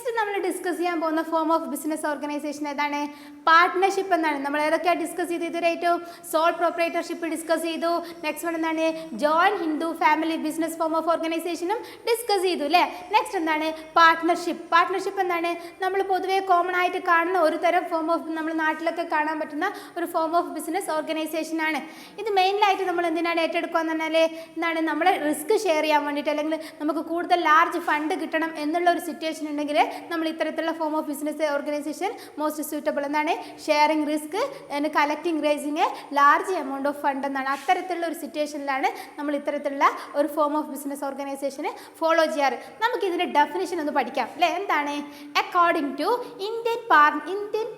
Next നമ്മൾ discuss ചെയ്യാൻ പോകുന്ന ഫോം ഓഫ് ബിസിനസ് ഓർഗനൈസേഷൻ ഏതാണ്? പാർട്ട്ണർഷിപ്പ് എന്നാണ്. നമ്മൾ ഏതൊക്കെയാണ് ഡിസ്കസ് ചെയ്ത് ഇതുവരെയായിട്ടും? സോൾ പ്രൊപ്പറേറ്റർഷിപ്പ് ഡിസ്കസ് ചെയ്തു. നെക്സ്റ്റ് വൺ എന്താണ്? Joint Hindu family business form of ഓർഗനൈസേഷനും ഡിസ്കസ് ചെയ്തു അല്ലേ? നെക്സ്റ്റ് എന്താണ്? പാർട്ട്ണർഷിപ്പ്. പാർട്ട്ണർഷിപ്പ് എന്താണ്? നമ്മൾ പൊതുവെ കോമൺ ആയിട്ട് കാണുന്ന ഒരു തരം ഫോം ഓഫ്, നമ്മൾ നാട്ടിലൊക്കെ കാണാൻ പറ്റുന്ന ഒരു ഫോം ഓഫ് ബിസിനസ് ഓർഗനൈസേഷൻ ആണ്. ഇത് മെയിനായിട്ട് നമ്മൾ എന്തിനാണ് ഏറ്റെടുക്കുക എന്ന് പറഞ്ഞാൽ എന്താണ്? നമ്മളെ റിസ്ക് ഷെയർ ചെയ്യാൻ വേണ്ടിയിട്ട്, അല്ലെങ്കിൽ നമുക്ക് കൂടുതൽ ലാർജ് ഫണ്ട് കിട്ടണം എന്നുള്ള ഒരു സിറ്റുവേഷൻ ഉണ്ടെങ്കിൽ നമ്മൾ ഇത്തരത്തിലുള്ള form of business organisation most suitable. എന്താണ്? Sharing risk and collecting raising a large amount of fund എന്നാണ്. അത്തരത്തിലുള്ള ഒരു സിറ്റുവേഷനിലാണ് നമ്മൾ ഇത്തരത്തിലുള്ള ഒരു ഫോം ഓഫ് ബിസിനസ് ഓർഗനൈസേഷനെ ഫോളോ ചെയ്യാറ്. നമുക്കിതിൻ്റെ ഡെഫിനിഷൻ ഒന്ന് പഠിക്കാം അല്ലേ? എന്താണ്? According to Indian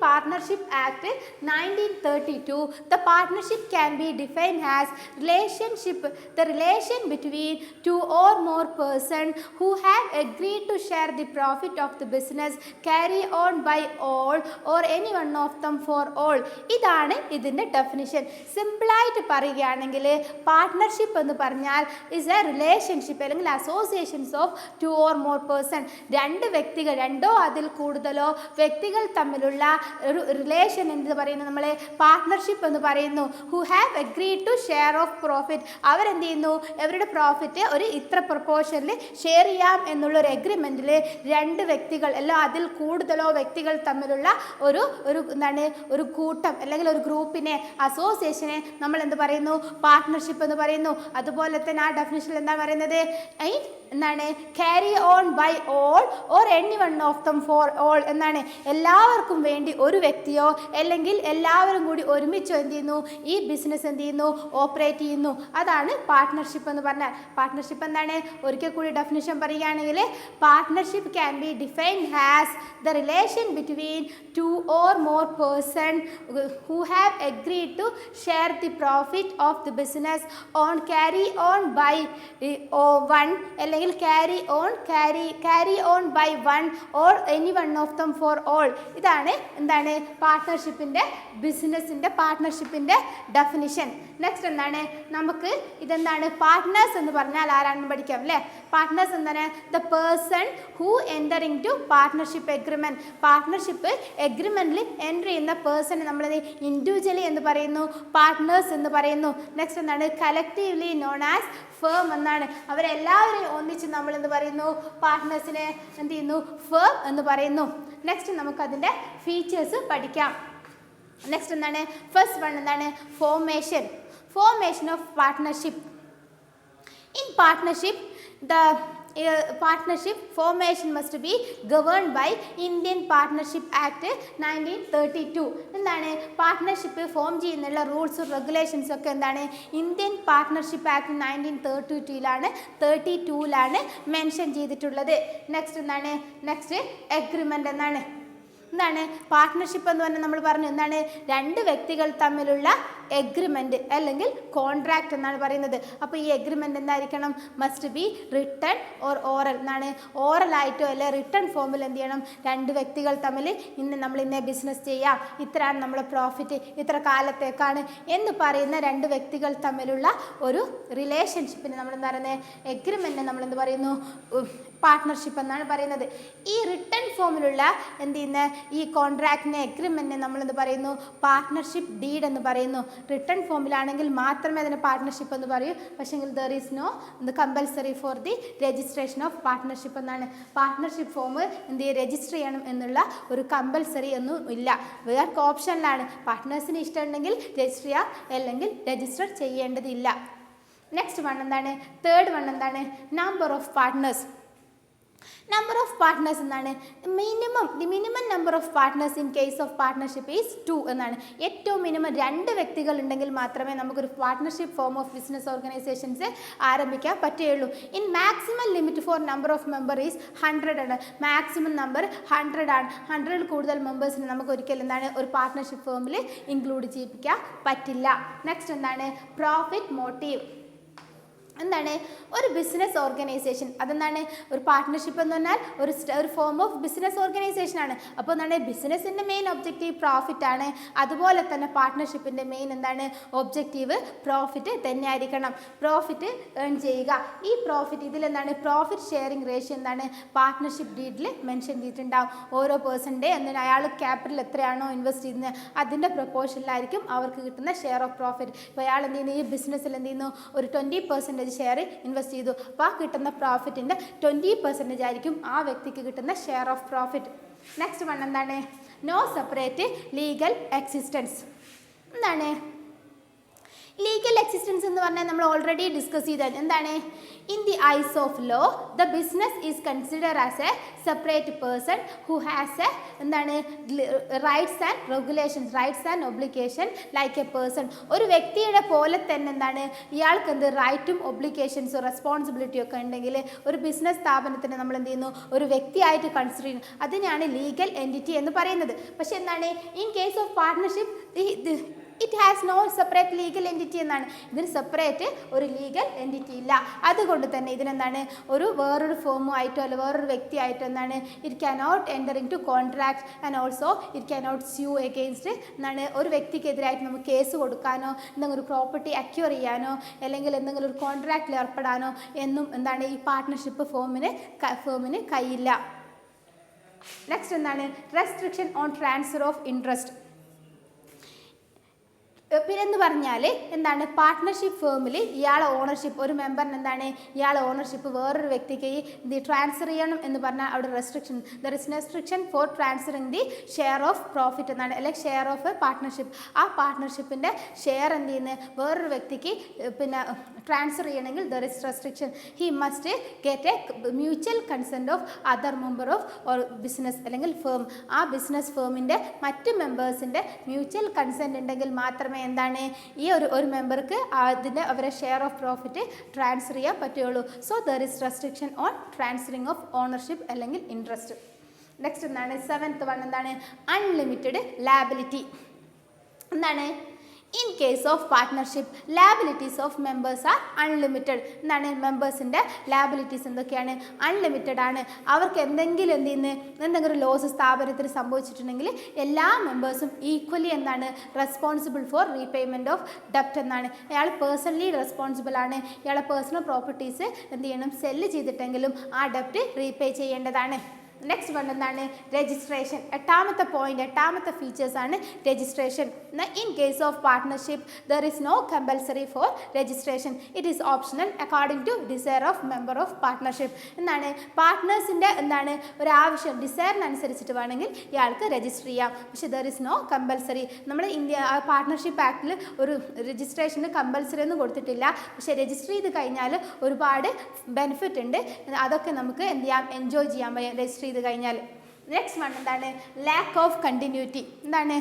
partnership act 1932, the partnership can be defined as the relation between two or more persons who have agreed to share the profit of the business carry on by all or any one of them for all. ഇതാണ് ഇതിൻ്റെ definition. സിമ്പിളായിട്ട് പറയുകയാണെങ്കിൽ partnership എന്ന് പറഞ്ഞാൽ is A relationship അല്ലെങ്കിൽ associations of two or more person. രണ്ട് വ്യക്തികൾ, രണ്ടോ അതിൽ കൂടുതലോ വ്യക്തികൾ തമ്മിലുള്ള ഒരു റിലേഷൻ എന്ന് പറയുന്നത് നമ്മൾ പാർട്ട്ണർഷിപ്പ് എന്ന് പറയുന്നു. Who have agreed to share of profit. അവരെന്ത് ചെയ്യുന്നു? അവരുടെ പ്രോഫിറ്റ് ഒരു ഇത്ര പ്രൊപ്പോർഷനിൽ ഷെയർ ചെയ്യാം എന്നുള്ളൊരു എഗ്രിമെൻറ്റിൽ രണ്ട് വ്യക്തികൾ അല്ല അതിൽ കൂടുതലോ വ്യക്തികൾ തമ്മിലുള്ള എന്താണ് ഒരു കൂട്ടം അല്ലെങ്കിൽ ഒരു ഗ്രൂപ്പിനെ, അസോസിയേഷനെ നമ്മൾ എന്ത് പറയുന്നു? പാർട്ട്ണർഷിപ്പ് എന്ന് പറയുന്നു. അതുപോലെ തന്നെ ആ ഡെഫിനിഷനിൽ എന്താ പറയുന്നത്? എന്താണ്? Carry on by all or any one of them for all എന്നാണ്. എല്ലാവർക്കും വേണ്ടി ഒരു വ്യക്തിയോ അല്ലെങ്കിൽ എല്ലാവരും കൂടി ഒരുമിച്ചോ എന്ത് ചെയ്യുന്നു? ഈ ബിസിനസ് എന്ത് ചെയ്യുന്നു? ഓപ്പറേറ്റ് ചെയ്യുന്നു. അതാണ് പാർട്ട്ണർഷിപ്പ് എന്ന് പറഞ്ഞാൽ. പാർട്ട്ണർഷിപ്പ് എന്താണ്? ഒരിക്കൽ കൂടി ഡെഫിനിഷൻ പറയുകയാണെങ്കിൽ partnership can be defined as the relation between two or more person who have agreed to share the profit of the business on carry on by one അല്ലെങ്കിൽ carry on by one or any one of them for all. ഇതാണ് എന്താണ്? പാർട്ട്ണർഷിപ്പിൻ്റെ definition. Next എന്താണ്? നമുക്ക് ഇതെന്താണ്? Partners എന്ന് പറഞ്ഞാൽ ആരാണെന്ന് പഠിക്കാം അല്ലേ? പാർട്ട്നേഴ്സ് എന്താണ്? The person who entering to partnership agreement. Partnership എഗ്രിമെൻറ്റിൽ എൻ്റർ ചെയ്യുന്ന പേഴ്സൺ നമ്മൾ ഇൻഡിവിജ്വലി എന്ന് പറയുന്നു, പാർട്ട്നേഴ്സ് എന്ന് പറയുന്നു. നെക്സ്റ്റ് എന്താണ്? കലക്റ്റീവ്ലി നോൺ ആസ് ഫേം എന്നാണ്. അവരെല്ലാവരെയും ഒന്നിച്ച് നമ്മൾ എന്ത് പറയുന്നു? പാർട്ട്നേഴ്സിനെ എന്ത് ചെയ്യുന്നു? ഫേം എന്ന് പറയുന്നു. നെക്സ്റ്റ് നമുക്കതിൻ്റെ ഫീച്ചേഴ്സ് പഠിക്കാം. നെക്സ്റ്റ് എന്താണ്? ഫസ്റ്റ് വൺ എന്താണ്? Formation of partnership. In partnership partnership formation must be governed by Indian Partnership Act 1932. എന്താണ്? പാർട്ട്ണർഷിപ്പ് ഫോം ചെയ്യുന്നുള്ള റൂൾസും റെഗുലേഷൻസും ഒക്കെ എന്താണ്? ഇന്ത്യൻ പാർട്ട്ണർഷിപ്പ് ആക്ട് 1932 മെൻഷൻ ചെയ്തിട്ടുള്ളത്. നെക്സ്റ്റ് എന്താണ്? നെക്സ്റ്റ് എഗ്രിമെൻ്റ് എന്നാണ്. എന്താണ് പാർട്ട്ണർഷിപ്പ് എന്ന് പറഞ്ഞാൽ? നമ്മൾ പറഞ്ഞു എന്താണ്? രണ്ട് വ്യക്തികൾ തമ്മിലുള്ള എഗ്രിമെൻറ്റ് അല്ലെങ്കിൽ കോൺട്രാക്റ്റ് എന്നാണ് പറയുന്നത്. അപ്പോൾ ഈ എഗ്രിമെൻ്റ് എന്തായിരിക്കണം? Must be written or oral എന്നാണ്. ഓറലായിട്ടോ അല്ലെ റിട്ടൺ ഫോമിൽ എന്ത് ചെയ്യണം? രണ്ട് വ്യക്തികൾ തമ്മിൽ നമ്മൾ ഇന്നേ ബിസിനസ് ചെയ്യാം, ഇത്രയാണ് നമ്മളെ പ്രോഫിറ്റ്, ഇത്ര കാലത്തേക്കാണ് എന്ന് പറയുന്ന രണ്ട് വ്യക്തികൾ തമ്മിലുള്ള ഒരു റിലേഷൻഷിപ്പിന് നമ്മൾ എന്താ പറയുന്നത്? എഗ്രിമെൻറ്റിനെ നമ്മൾ എന്ത് പറയുന്നു? പാർട്ട്ണർഷിപ്പ് എന്നാണ് പറയുന്നത്. ഈ റിട്ടൺ ഫോമിലുള്ള എന്ത് ചെയ്യുന്ന ഈ കോൺട്രാക്റ്റിനെ, എഗ്രിമെൻറ്റിനെ നമ്മൾ എന്ത് പറയുന്നു? പാർട്ട്ണർഷിപ്പ് ഡീഡ് എന്ന് പറയുന്നു. റിട്ടൺ ഫോമിലാണെങ്കിൽ മാത്രമേ അതിന് പാർട്ട്ണർഷിപ്പ് എന്ന് പറയൂ. പക്ഷേങ്കിൽ there is no compulsory for the registration of partnership എന്നാണ്. പാർട്ട്ണർഷിപ്പ് ഫോം എന്ത് രജിസ്റ്റർ ചെയ്യണം എന്നുള്ള ഒരു കമ്പൽസറി ഒന്നും ഇല്ല. വേറെ ഓപ്ഷനിലാണ്. പാർട്ട്നേഴ്സിന് ഇഷ്ടമുണ്ടെങ്കിൽ രജിസ്റ്റർ ചെയ്യാം, അല്ലെങ്കിൽ രജിസ്റ്റർ ചെയ്യേണ്ടതില്ല. നെക്സ്റ്റ് വൺ എന്താണ്? തേർഡ് വൺ എന്താണ്? Number of partners. Number of partners എന്നാണ്. Minimum number of partners in case of partnership is 2 എന്നാണ്. ഏറ്റവും മിനിമം 2 വ്യക്തികൾ ഉണ്ടെങ്കിൽ മാത്രമേ നമുക്കൊരു partnership form of business organisations ആരംഭിക്കാൻ പറ്റുകയുള്ളൂ. In maximum limit for number of member is 100 ആണ്. മാക്സിമം നമ്പർ 100 ആണ്. 100ൽ കൂടുതൽ മെമ്പേഴ്സിന് നമുക്ക് ഒരിക്കലും എന്താണ് ഒരു പാർട്ട്ണർഷിപ്പ് ഫോമിൽ ഇൻക്ലൂഡ് ചെയ്യിപ്പിക്കാൻ പറ്റില്ല. നെക്സ്റ്റ് എന്താണ്? Profit motive. എന്താണ് ഒരു ബിസിനസ് ഓർഗനൈസേഷൻ, അതെന്താണ് ഒരു പാർട്ട്ണർഷിപ്പ് എന്ന് പറഞ്ഞാൽ ഒരു ഫോം ഓഫ് ബിസിനസ് ഓർഗനൈസേഷൻ ആണ്. അപ്പോൾ എന്താണ് ബിസിനസ്സിൻ്റെ മെയിൻ ഒബ്ജക്റ്റീവ് പ്രോഫിറ്റ് ആണ്. അതുപോലെ തന്നെ പാർട്ട്ണർഷിപ്പിൻ്റെ മെയിൻ എന്താണ് ഒബ്ജക്റ്റീവ് പ്രോഫിറ്റ് തന്നെ ആയിരിക്കണം. പ്രോഫിറ്റ് ഏൺ ചെയ്യുക. ഈ പ്രോഫിറ്റ് ഇതിലെന്താണ് പ്രോഫിറ്റ് ഷെയറിംഗ് റേഷ്യോ എന്താണ് പാർട്ട്ണർഷിപ്പ് ഡീഡിൽ മെൻഷൻ ചെയ്തിട്ടുണ്ടാവും. ഓരോ പേഴ്സൻ്റെ എന്താണ് അയാൾ ക്യാപിറ്റൽ എത്രയാണോ ഇൻവെസ്റ്റ് ചെയ്യുന്നത് അതിൻ്റെ പ്രൊപ്പോർഷനിലായിരിക്കും അവർക്ക് കിട്ടുന്ന ഷെയർ ഓഫ് പ്രോഫിറ്റ്. ഇപ്പോൾ അയാൾ എന്ത് ചെയ്യുന്നു ഈ ബിസിനസ്സിൽ എന്ത് ചെയ്യുന്നു ഒരു 20% ഷെയർ ഇൻവെസ്റ്റ് ചെയ്തു. അപ്പോൾ ആ കിട്ടുന്ന പ്രോഫിറ്റിൻ്റെ 20% ആയിരിക്കും ആ വ്യക്തിക്ക് കിട്ടുന്ന share of profit. Next one എന്താണ് നോ സെപ്പറേറ്റ് ലീഗൽ എക്സിസ്റ്റൻസ്. എന്താണ് ലീഗൽ എക്സിസ്റ്റൻസ് എന്ന് പറഞ്ഞാൽ നമ്മൾ ഓൾറെഡി ഡിസ്കസ് ചെയ്തത്. എന്താണ് in the eyes of law the business is consider as a separate person who has a എന്താണ് rights and regulations, rights and obligation like a person. ഒരു വ്യക്തിയുടെ പോലെ തന്നെ എന്താണ് ഇയാൾക്ക് എന്ത് റൈറ്റും ഒബ്ലിഗേഷൻസും റെസ്പോൺസിബിലിറ്റിയും ഒക്കെ ഉണ്ടെങ്കിൽ ഒരു ബിസിനസ് സ്ഥാപനത്തിന് നമ്മൾ എന്ത് ചെയ്യുന്നു ഒരു വ്യക്തിയായിട്ട് കൺസിഡർ ചെയ്യുന്നു. അതിനാണ് ലീഗൽ എൻറ്റിറ്റി എന്ന് പറയുന്നത്. പക്ഷെ എന്താണ് in case of partnership it has no separate legal entity എന്നാണ്. ഇതിന് സെപ്പറേറ്റ് ഒരു ലീഗൽ എൻറ്റിറ്റി ഇല്ല. അതുകൊണ്ട് തന്നെ ഇതിനെന്താണ് വേറൊരു ഫോമുമായിട്ടോ അല്ല വേറൊരു വ്യക്തിയായിട്ടോ എന്താണ് it cannot enter into contract and also it cannot sue against എന്താണ് ഒരു വ്യക്തിക്കെതിരായിട്ട് നമുക്ക് കേസ് കൊടുക്കാനോ എന്തെങ്കിലും ഒരു പ്രോപ്പർട്ടി അക്യൂർ ചെയ്യാനോ അല്ലെങ്കിൽ എന്തെങ്കിലും ഒരു കോൺട്രാക്റ്റിൽ ഏർപ്പെടാനോ എന്നും എന്താണ് ഈ പാർട്ട്ണർഷിപ്പ് ഫോമിന് കഴിയില്ല. നെക്സ്റ്റ് എന്താണ് restriction on transfer of interest. പിന്നെന്ന് പറഞ്ഞാൽ എന്താണ് പാർട്ട്ണർഷിപ്പ് ഫേമിൽ ഇയാളെ ഓണർഷിപ്പ് ഒരു മെമ്പറിന് എന്താണ് ഇയാളെ ഓണർഷിപ്പ് വേറൊരു വ്യക്തിക്ക് ഇത് ട്രാൻസ്ഫർ ചെയ്യണം എന്ന് പറഞ്ഞാൽ അവിടെ restriction there is restriction four transferring the share of profit എന്നാണ് അല്ലെങ്കിൽ ഷെയർ ഓഫ് എ പാർട്ട്ണർഷിപ്പ്. ആ പാർട്ട്ണർഷിപ്പിൻ്റെ ഷെയർ എന്ത് ചെയ്യുന്നത് വേറൊരു വ്യക്തിക്ക് പിന്നെ ട്രാൻസ്ഫർ ചെയ്യണമെങ്കിൽ there is restriction. He must get A mutual consent of other member of or business അല്ലെങ്കിൽ ഫേം. ആ ബിസിനസ് ഫേമിൻ്റെ മറ്റ് മെമ്പേഴ്സിൻ്റെ മ്യൂച്വൽ കൺസെൻറ്റ് ഉണ്ടെങ്കിൽ മാത്രമേ എന്താണ് ഈ ഒരു മെമ്പർക്ക് അവരെ ഷെയർ ഓഫ് പ്രോഫിറ്റ് ട്രാൻസ്ഫർ ചെയ്യാൻ പറ്റുള്ളൂ. So there is restriction on transferring of ownership അല്ലെങ്കിൽ ഇൻട്രസ്റ്റ്. നെക്സ്റ്റ് എന്താണ് സെവൻത്ത് വൺ എന്താണ് അൺലിമിറ്റഡ് ലാബിലിറ്റി. എന്താണ് in case of partnership liabilities of members are unlimited. എന്താണ് മെമ്പേഴ്സിൻ്റെ ലാബിലിറ്റീസ് എന്തൊക്കെയാണ് അൺലിമിറ്റഡ് ആണ്. അവർക്ക് എന്തെങ്കിലും ലോസ് സ്ഥാപനത്തിന് സംഭവിച്ചിട്ടുണ്ടെങ്കിൽ എല്ലാ മെമ്പേഴ്സും ഈക്വലി എന്താണ് റെസ്പോൺസിബിൾ ഫോർ റീപേയ്മെൻറ്റ് ഓഫ് ഡെപ്റ്റ് എന്നാണ്. അയാൾ പേഴ്സണലി റെസ്പോൺസിബിൾ ആണ്. ഇയാളെ പേഴ്സണൽ പ്രോപ്പർട്ടീസ് എന്ത് ചെയ്യണം സെല്ല് ചെയ്തിട്ടെങ്കിലും ആ ഡെപ്റ്റ് റീപേ ചെയ്യേണ്ടതാണ്. നെക്സ്റ്റ് വൺ എന്താണ് രജിസ്ട്രേഷൻ. എട്ടാമത്തെ ഫീച്ചേഴ്സ് ആണ് registration. In case of partnership there is no compulsory for registration. It is optional according to desire of member of partnership. എന്താണ് പാർട്ട്നേഴ്സിൻ്റെ എന്താണ് ഒരാവശ്യം ഡിസയറിനനുസരിച്ചിട്ട് വേണമെങ്കിൽ ഇയാൾക്ക് രജിസ്റ്റർ ചെയ്യാം. പക്ഷേ ദർ ഇസ് നോ കമ്പൽസറി. നമ്മൾ പാർട്ട്ണർഷിപ്പ് ആക്ടിൽ ഒരു രജിസ്ട്രേഷന് കമ്പൽസറി ഒന്നും കൊടുത്തിട്ടില്ല. പക്ഷേ രജിസ്റ്റർ ചെയ്ത് കഴിഞ്ഞാൽ ഒരുപാട് ബെനിഫിറ്റ് ഉണ്ട്. അതൊക്കെ നമുക്ക് എന്ത് ചെയ്യാം എൻജോയ് ചെയ്യാൻ പറ്റും രജിസ്റ്റർ ചെയ്ത് കഴിഞ്ഞാൽ. നെക്സ്റ്റ് വൺ എന്താണ് ലാക്ക് ഓഫ് കണ്ടിന്യൂറ്റി. എന്താണ്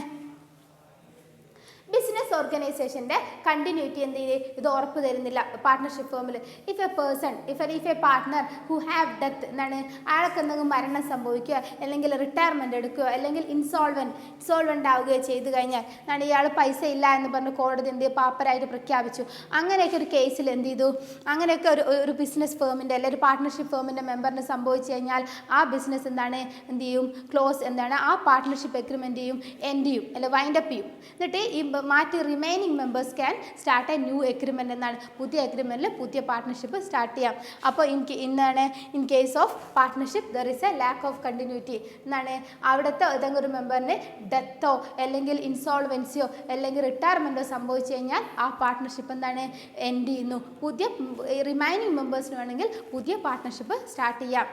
ബിസിനസ് ഓർഗനൈസേഷൻ്റെ കണ്ടിന്യൂറ്റി എന്ത് ചെയ്ത് ഇത് ഉറപ്പ് തരുന്നില്ല പാർട്ട്ണർഷിപ്പ് ഫേമിൽ. If a partner who have death എന്താണ് അയാൾക്ക് എന്തെങ്കിലും മരണം സംഭവിക്കുക അല്ലെങ്കിൽ റിട്ടയർമെൻറ്റ് എടുക്കുകയോ അല്ലെങ്കിൽ ഇൻസോൾവെൻ്റ് ആവുകയോ ചെയ്തു കഴിഞ്ഞാൽ എന്താണ് ഇയാൾ പൈസ ഇല്ല എന്ന് പറഞ്ഞ് കോടതി എന്ത് പാപ്പരായിട്ട് പ്രഖ്യാപിച്ചു. അങ്ങനെയൊക്കെ ഒരു കേസിൽ എന്ത് ചെയ്തു അങ്ങനെയൊക്കെ ഒരു ബിസിനസ് ഫേമിൻ്റെ അല്ലെങ്കിൽ ഒരു പാർട്ട്ണർഷിപ്പ് ഫേമിൻ്റെ മെമ്പറിന് സംഭവിച്ചു കഴിഞ്ഞാൽ ആ ബിസിനസ് എന്താണ് എന്ത് ചെയ്യും ക്ലോസ് എന്താണ് ആ പാർട്ട്ണർഷിപ്പ് എഗ്രിമെൻ്റ് ചെയ്യും എൻഡ് ചെയ്യും അല്ലെങ്കിൽ വൈൻഡപ്പ് ചെയ്യും. എന്നിട്ട് ഈ മാറ്റി remaining members can start A new agreement എന്നാണ്. പുതിയ എഗ്രിമെൻറ്റിൽ പുതിയ പാർട്ട്ണർഷിപ്പ് സ്റ്റാർട്ട് ചെയ്യാം. അപ്പോൾ in case of partnership there is A lakh of continuity. എന്നാണ് അവിടുത്തെ ഏതെങ്കിലും ഒരു മെമ്പറിന് ഡെത്തോ അല്ലെങ്കിൽ ഇൻസോൾവൻസിയോ അല്ലെങ്കിൽ റിട്ടയർമെൻറ്റോ സംഭവിച്ചു കഴിഞ്ഞാൽ ആ പാർട്ട്ണർഷിപ്പ് എന്താണ് എൻഡ് ചെയ്യുന്നു. പുതിയ റിമൈനിങ് മെമ്പേഴ്സിന് വേണമെങ്കിൽ പുതിയ പാർട്ട്ണർഷിപ്പ് സ്റ്റാർട്ട് ചെയ്യാം.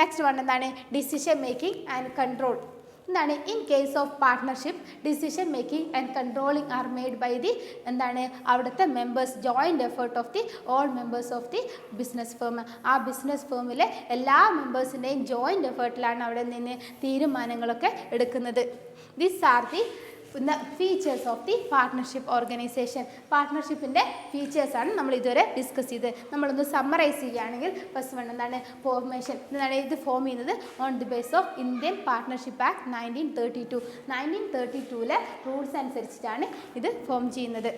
നെക്സ്റ്റ് വൺ എന്താണ് ഡിസിഷൻ മേക്കിംഗ് ആൻഡ് കൺട്രോൾ. എന്താണ് in case of partnership decision making and controlling are made by the എന്താണ് അവിടുത്തെ members joint effort of the all members of the business firm. ആ business ഫേമിലെ എല്ലാ മെമ്പേഴ്സിൻ്റെയും joint എഫേർട്ടിലാണ് അവിടെ നിന്ന് തീരുമാനങ്ങളൊക്കെ എടുക്കുന്നത്. This are the features of the partnership organisation. പാർട്ട്ണർഷിപ്പിൻ്റെ ഫീച്ചേഴ്സാണ് നമ്മൾ ഇതുവരെ ഡിസ്കസ് ചെയ്തത്. നമ്മളൊന്ന് സമ്മറൈസ് ചെയ്യുകയാണെങ്കിൽ ഫസ്റ്റ് വൺ എന്താണ് ഫോർമേഷൻ. എന്താണ് ഇത് ഫോം ചെയ്യുന്നത് on the base of Indian partnership act 1932. 1932 rules അനുസരിച്ചിട്ടാണ് ഇത് ഫോം ചെയ്യുന്നത്.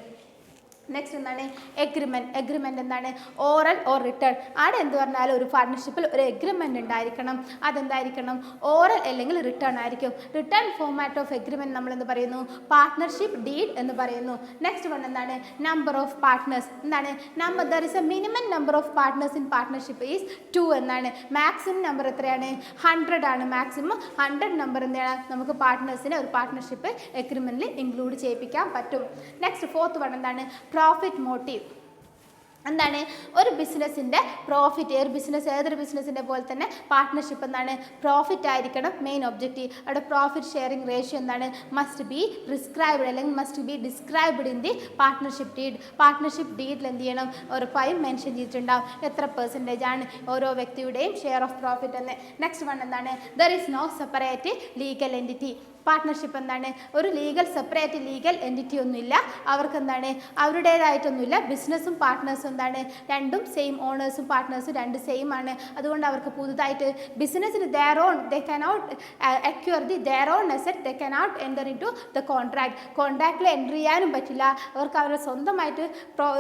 നെക്സ്റ്റ് എന്താണ് എഗ്രിമെൻറ്റ് എന്താണ് ഓറൽ ഓർ റിട്ടേൺ അവിടെ എന്ത് പറഞ്ഞാലും ഒരു പാർട്ട്ണർഷിപ്പിൽ ഒരു എഗ്രിമെൻറ്റ് ഉണ്ടായിരിക്കണം. അതെന്തായിരിക്കണം ഓറൽ അല്ലെങ്കിൽ റിട്ടേൺ ആയിരിക്കും. റിട്ടേൺ ഫോമാറ്റ് ഓഫ് എഗ്രിമെൻറ്റ് നമ്മൾ എന്ത് പറയുന്നു പാർട്ട്ണർഷിപ്പ് ഡീഡ് എന്ന് പറയുന്നു. നെക്സ്റ്റ് വൺ എന്താണ് നമ്പർ ഓഫ് പാർട്ട്നേഴ്സ് എന്താണ് number there is a minimum number of partners in partnership is 2 എന്നാണ്. മാക്സിമം നമ്പർ എത്രയാണ് 100 ആണ്. മാക്സിമം 100 നമ്പർ എന്താണ് നമുക്ക് പാർട്ട്നേഴ്സിനെ ഒരു പാർട്ട്ണർഷിപ്പ് എഗ്രിമെൻറ്റിൽ ഇൻക്ലൂഡ് ചെയ്യിപ്പിക്കാൻ പറ്റും. നെക്സ്റ്റ് ഫോർത്ത് വൺ എന്താണ് പ്രോഫിറ്റ് മോട്ടീവ് എന്താണ് ഒരു ബിസിനസ്സിൻ്റെ പ്രോഫിറ്റ് ഏതൊരു ബിസിനസ്സിൻ്റെ പോലെ തന്നെ പാർട്ട്ണർഷിപ്പ് എന്താണ് പ്രോഫിറ്റ് ആയിരിക്കണം മെയിൻ ഒബ്ജക്റ്റീവ്. അവിടെ പ്രോഫിറ്റ് ഷെയറിംഗ് റേഷ്യോ എന്താണ് മസ്റ്റ് ബി പ്രിസ്ക്രൈബ്ഡ് അല്ലെങ്കിൽ must be described in the partnership ഡീഡിൽ എന്ത് ചെയ്യണം ഉറപ്പായും മെൻഷൻ ചെയ്തിട്ടുണ്ടാവും എത്ര പെർസെൻറ്റേജ് ആണ് ഓരോ വ്യക്തിയുടെയും ഷെയർ ഓഫ് പ്രോഫിറ്റ് എന്ന്. നെക്സ്റ്റ് വൺ എന്താണ് there is no separate legal entity. Partnership എന്താണ് ഒരു സെപ്പറേറ്റ് ലീഗൽ എൻറ്റിറ്റി ഒന്നുമില്ല. അവർക്ക് എന്താണ് അവരുടേതായിട്ടൊന്നുമില്ല. ബിസിനസ്സും പാർട്ട്നേഴ്സും എന്താണ് രണ്ടും സെയിം ഓണേഴ്സും പാർട്ട്നേഴ്സും രണ്ട് സെയിം ആണ്. അതുകൊണ്ട് അവർക്ക് പുതുതായിട്ട് ബിസിനസ്സിന് they cannot acquire their own asset they cannot enter into the കോൺട്രാക്റ്റിൽ എൻ്റർ ചെയ്യാനും പറ്റില്ല. അവർക്ക് അവരുടെ സ്വന്തമായിട്ട്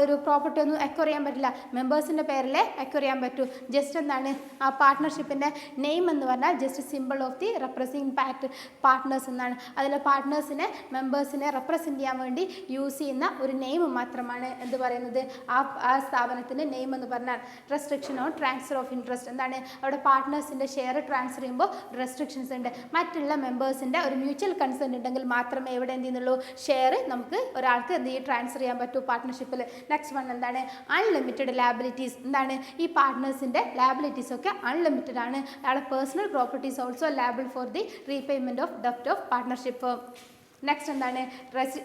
ഒരു പ്രോപ്പർട്ടി ഒന്നും അക്വയർ ചെയ്യാൻ പറ്റില്ല. മെമ്പേഴ്സിൻ്റെ പേരിലേ അക്വയർ ചെയ്യാൻ പറ്റൂ. ജസ്റ്റ് എന്താണ് ആ പാർട്ട്ണർഷിപ്പിൻ്റെ നെയിം എന്ന് പറഞ്ഞാൽ just simple of the represent partners എന്നാണ്. അതിൽ പാർട്ട്നേഴ്സിനെ മെമ്പേഴ്സിനെ റെപ്രസെൻറ്റ് ചെയ്യാൻ വേണ്ടി യൂസ് ചെയ്യുന്ന ഒരു നെയിം മാത്രമാണ് എന്ത് പറയുന്നത് ആ സ്ഥാപനത്തിൻ്റെ നെയിം എന്ന് പറഞ്ഞാൽ. Restriction on transfer of interest എന്താണ് അവിടെ പാർട്ട്നേഴ്സിൻ്റെ ഷെയർ ട്രാൻസ്ഫർ ചെയ്യുമ്പോൾ റെസ്ട്രിക്ഷൻസ് ഉണ്ട്. മറ്റുള്ള മെമ്പേഴ്സിൻ്റെ ഒരു മ്യൂച്വൽ കൺസെൻറ്റ് ഉണ്ടെങ്കിൽ മാത്രമേ ഇവിടെ എന്ത് ചെയ്യുന്നുള്ളൂ ഷെയർ നമുക്ക് ഒരാൾക്ക് എന്ത് ചെയ്യും ട്രാൻസ്ഫർ ചെയ്യാൻ പറ്റൂ പാർട്ട്ണർഷിപ്പിൽ. നെക്സ്റ്റ് വൺ എന്താണ് അൺലിമിറ്റഡ് ലാബിലിറ്റീസ് എന്താണ് ഈ പാർട്ട്നേഴ്സിൻ്റെ ലാബിലിറ്റീസ് ഒക്കെ അൺലിമിറ്റഡ് ആണ്. അയാളുടെ personal properties also liable for the repayment of ഡെപ്റ്റ് ഓഫ് പാർട്ട്ണർഷിപ്പ്. നെക്സ്റ്റ് എന്താണ്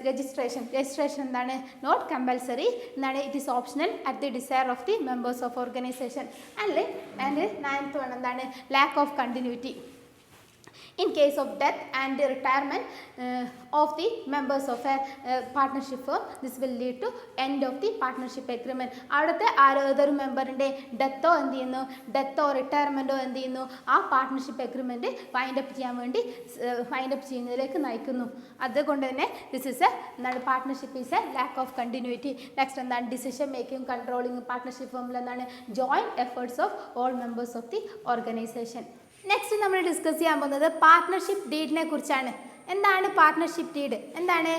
രജിസ്ട്രേഷൻ എന്താണ് നോട്ട് കമ്പൽസറി എന്താണ് it is optional at the desire of the members of organisation. And ninth one എന്താണ് lack of continuity. In case of death and retirement of the members of a partnership firm, this will lead to end of the partnership agreement. അവിടുത്തെ ഏതൊരു മെമ്പറിൻ്റെ ഡെത്തോ റിട്ടയർമെൻറ്റോ എന്ത് ചെയ്യുന്നു ആ partnership agreement wind up ചെയ്യുന്നതിലേക്ക് നയിക്കുന്നു. അതുകൊണ്ട് തന്നെ partnership is A lakh of continuity. Next എന്താണ് decision making controlling partnership ഫോമിൽ എന്താണ് joint efforts of all members of the organisation. Next നമ്മൾ ഡിസ്കസ് ചെയ്യാൻ പോകുന്നത് പാർട്ട്ണർഷിപ്പ് ഡീഡിനെ കുറിച്ചാണ്. എന്താണ് പാർട്ട്ണർഷിപ്പ് ഡീഡ് എന്താണ്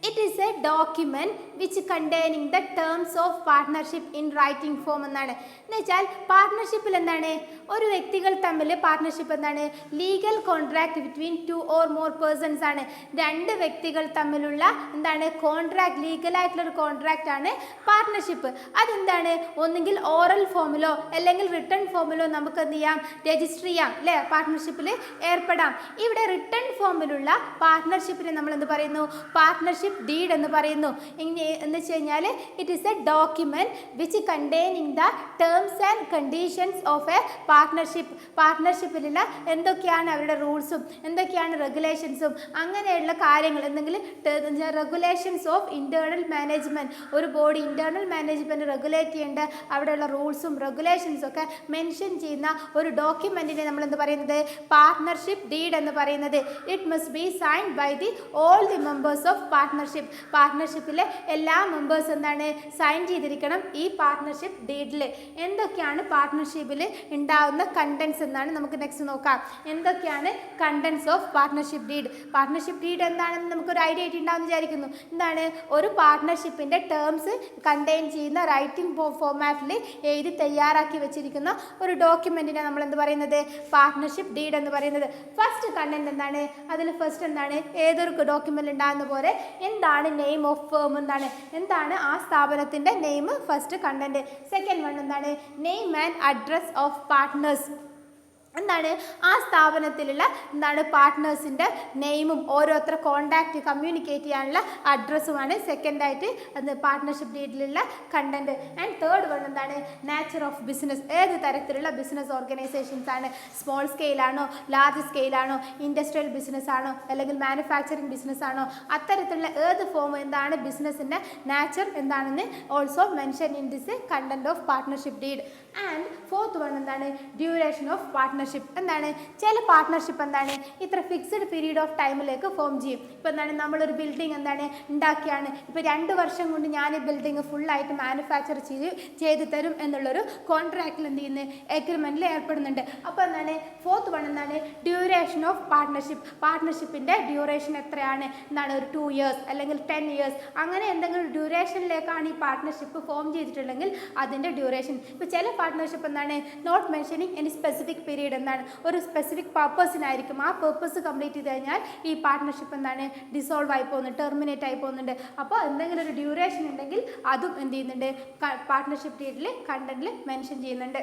it is a document which containing the terms of partnership in writing form എന്നാണ്. എന്ന് വെച്ചാൽ പാർട്ട്ണർഷിപ്പിൽ എന്താണ് ഒരു വ്യക്തികൾ തമ്മിൽ പാർട്ട്ണർഷിപ്പ് എന്താണ് legal contract between 2 or more persons ആണ്. രണ്ട് വ്യക്തികൾ തമ്മിലുള്ള എന്താണ് കോൺട്രാക്ട് ലീഗലായിട്ടുള്ളൊരു കോൺട്രാക്റ്റ് ആണ് പാർട്ട്ണർഷിപ്പ്. അതെന്താണ് ഒന്നുകിൽ ഓറൽ ഫോമിലോ അല്ലെങ്കിൽ റിട്ടേൺ ഫോമിലോ നമുക്ക് എന്ത് ചെയ്യാം രജിസ്റ്റർ ചെയ്യാം അല്ലേ പാർട്ട്ണർഷിപ്പിൽ ഏർപ്പെടാം. ഇവിടെ റിട്ടേൺ ഫോമിലുള്ള പാർട്ട്ണർഷിപ്പിനെ നമ്മൾ എന്ത് പറയുന്നു പാർട്ട്ണർഷിപ്പ് ഡീഡ് എന്ന് പറയുന്നു. എന്ന് വെച്ച് കഴിഞ്ഞാൽ it is a document which containing the terms and conditions of a പാർട്ട്ണർഷിപ്പിലുള്ള എന്തൊക്കെയാണ് അവരുടെ റൂൾസും എന്തൊക്കെയാണ് റെഗുലേഷൻസും അങ്ങനെയുള്ള കാര്യങ്ങൾ എന്തെങ്കിലും റെഗുലേഷൻസ് ഓഫ് ഇൻറ്റേർണൽ മാനേജ്മെൻറ്റ് ഒരു ബോഡി ഇൻറ്റേർണൽ മാനേജ്മെൻറ്റ് റെഗുലേറ്റ് ചെയ്യേണ്ട അവിടെയുള്ള റൂൾസും റെഗുലേഷൻസും ഒക്കെ മെൻഷൻ ചെയ്യുന്ന ഒരു ഡോക്യുമെൻറ്റിനെ നമ്മൾ എന്ത് പറയുന്നത് പാർട്ട്ണർഷിപ്പ് ഡീഡ് എന്ന് പറയുന്നത്. It must be signed by the all the members of പാർട്ട്ണർഷിപ്പിലെ എല്ലാ മെമ്പേഴ്സ് എന്താണ് സൈൻ ചെയ്തിരിക്കണം ഈ പാർട്ട്ണർഷിപ്പ് ഡീഡിൽ. എന്തൊക്കെയാണ് പാർട്ട്ണർഷിപ്പിൽ ഉണ്ടാവുന്ന കണ്ടൻസ് എന്നാണ് നമുക്ക് നെക്സ്റ്റ് നോക്കാം. എന്തൊക്കെയാണ് കണ്ടൻസ് ഓഫ് പാർട്ട്ണർഷിപ്പ് ഡീഡ് എന്താണെന്ന് നമുക്കൊരു ഐഡിയ ആയിട്ടുണ്ടാവും വിചാരിക്കുന്നു. എന്താണ് ഒരു പാർട്ട്ണർഷിപ്പിൻ്റെ ടേംസ് കണ്ടെയ്ൻ ചെയ്യുന്ന റൈറ്റിംഗ് ഫോമാറ്റിൽ എഴുതി തയ്യാറാക്കി വെച്ചിരിക്കുന്ന ഒരു ഡോക്യുമെൻറ്റിനെ നമ്മൾ എന്ത് പറയുന്നത് പാർട്ട്ണർഷിപ്പ് ഡീഡ് എന്ന് പറയുന്നത്. ഫസ്റ്റ് കണ്ടന്റ് എന്താണ് അതിൽ ഫസ്റ്റ് എന്താണ് ഏതൊരു ഡോക്യുമെൻ്റ് ഉണ്ടാകുന്ന പോലെ എന്താണ് നെയിം ഓഫ് ഫേം എന്താണ് ആ സ്ഥാപനത്തിൻ്റെ name first content. Second one എന്താണ് name and address of partners എന്താണ് ആ സ്ഥാപനത്തിലുള്ള എന്താണ് പാർട്ട്നേഴ്സിൻ്റെ നെയിമും ഓരോരുത്തർ കോണ്ടാക്റ്റ് കമ്മ്യൂണിക്കേറ്റ് ചെയ്യാനുള്ള അഡ്രസ്സുമാണ് സെക്കൻഡായിട്ട് അത് പാർട്ട്ണർഷിപ്പ് ഡീഡിലുള്ള കണ്ടന്റ്. ആൻഡ് തേർഡ് വൺ എന്താണ് നാച്ചർ ഓഫ് ബിസിനസ് ഏത് തരത്തിലുള്ള ബിസിനസ് ഓർഗനൈസേഷൻസ് ആണ് സ്മോൾ സ്കെയിലാണോ ലാർജ് സ്കെയിലാണോ ഇൻഡസ്ട്രിയൽ ബിസിനസ് ആണോ അല്ലെങ്കിൽ മാനുഫാക്ചറിങ് ബിസിനസ് ആണോ അത്തരത്തിലുള്ള ഏത് ഫോം എന്താണ് ബിസിനസ്സിൻ്റെ നാച്ചർ എന്താണെന്ന് also mention in this content of partnership deed. And fourth one എന്താണ് ഡ്യൂറേഷൻ ഓഫ് പാർട്ട്ണർഷിപ്പ് പാർട്ട്ണർഷിപ്പ് എന്താണ്, ചില പാർട്ട്ണർഷിപ്പ് എന്താണ് ഇത്ര ഫിക്സ്ഡ് പീരീഡ് ഓഫ് ടൈമിലേക്ക് ഫോം ചെയ്യും. ഇപ്പോൾ എന്താണ് നമ്മളൊരു ബിൽഡിംഗ് എന്താണ് ഉണ്ടാക്കിയാണ്, ഇപ്പോൾ 2 വർഷം കൊണ്ട് ഞാൻ ഈ ബിൽഡിംഗ് ഫുള്ളായിട്ട് മാനുഫാക്ചർ ചെയ്ത് തരും എന്നുള്ളൊരു കോൺട്രാക്റ്റിൽ എന്ത് ചെയ്യുന്നത്, എഗ്രിമെൻറ്റിൽ ഏർപ്പെടുന്നുണ്ട്. അപ്പോൾ എന്താണ് 4th വൺ എന്താണ് ഡ്യൂറേഷൻ ഓഫ് പാർട്ട്ണർഷിപ്പ്. പാർട്ട്ണർഷിപ്പിൻ്റെ ഡ്യൂറേഷൻ എത്രയാണ്, എന്താണ് ഒരു 2 years അല്ലെങ്കിൽ 10 years അങ്ങനെ എന്തെങ്കിലും ഡ്യൂറേഷനിലേക്കാണ് ഈ പാർട്ട്ണർഷിപ്പ് ഫോം ചെയ്തിട്ടുണ്ടെങ്കിൽ അതിൻ്റെ ഡ്യൂറേഷൻ. ഇപ്പോൾ ചില പാർട്ട്ണർഷിപ്പ് എന്താണ് not mentioning any specific period, എന്താണ് ഒരു സ്പെസിഫിക് പർപ്പസിനായിരിക്കും. ആ പർപ്പസ് കംപ്ലീറ്റ് ചെയ്ത് കഴിഞ്ഞാൽ ഈ പാർട്ട്ണർഷിപ്പ് എന്താണ് ഡിസോൾവ് ആയി പോകുന്നുണ്ട്, ടെർമിനേറ്റ് ആയി പോകുന്നുണ്ട്. അപ്പോൾ എന്തെങ്കിലും ഒരു ഡ്യൂറേഷൻ ഉണ്ടെങ്കിൽ അതും എന്ത് ചെയ്യുന്നുണ്ട് പാർട്ട്ണർഷിപ്പ് ഡീഡിൽ കണ്ടന്റിൽ മെൻഷൻ ചെയ്യുന്നുണ്ട്.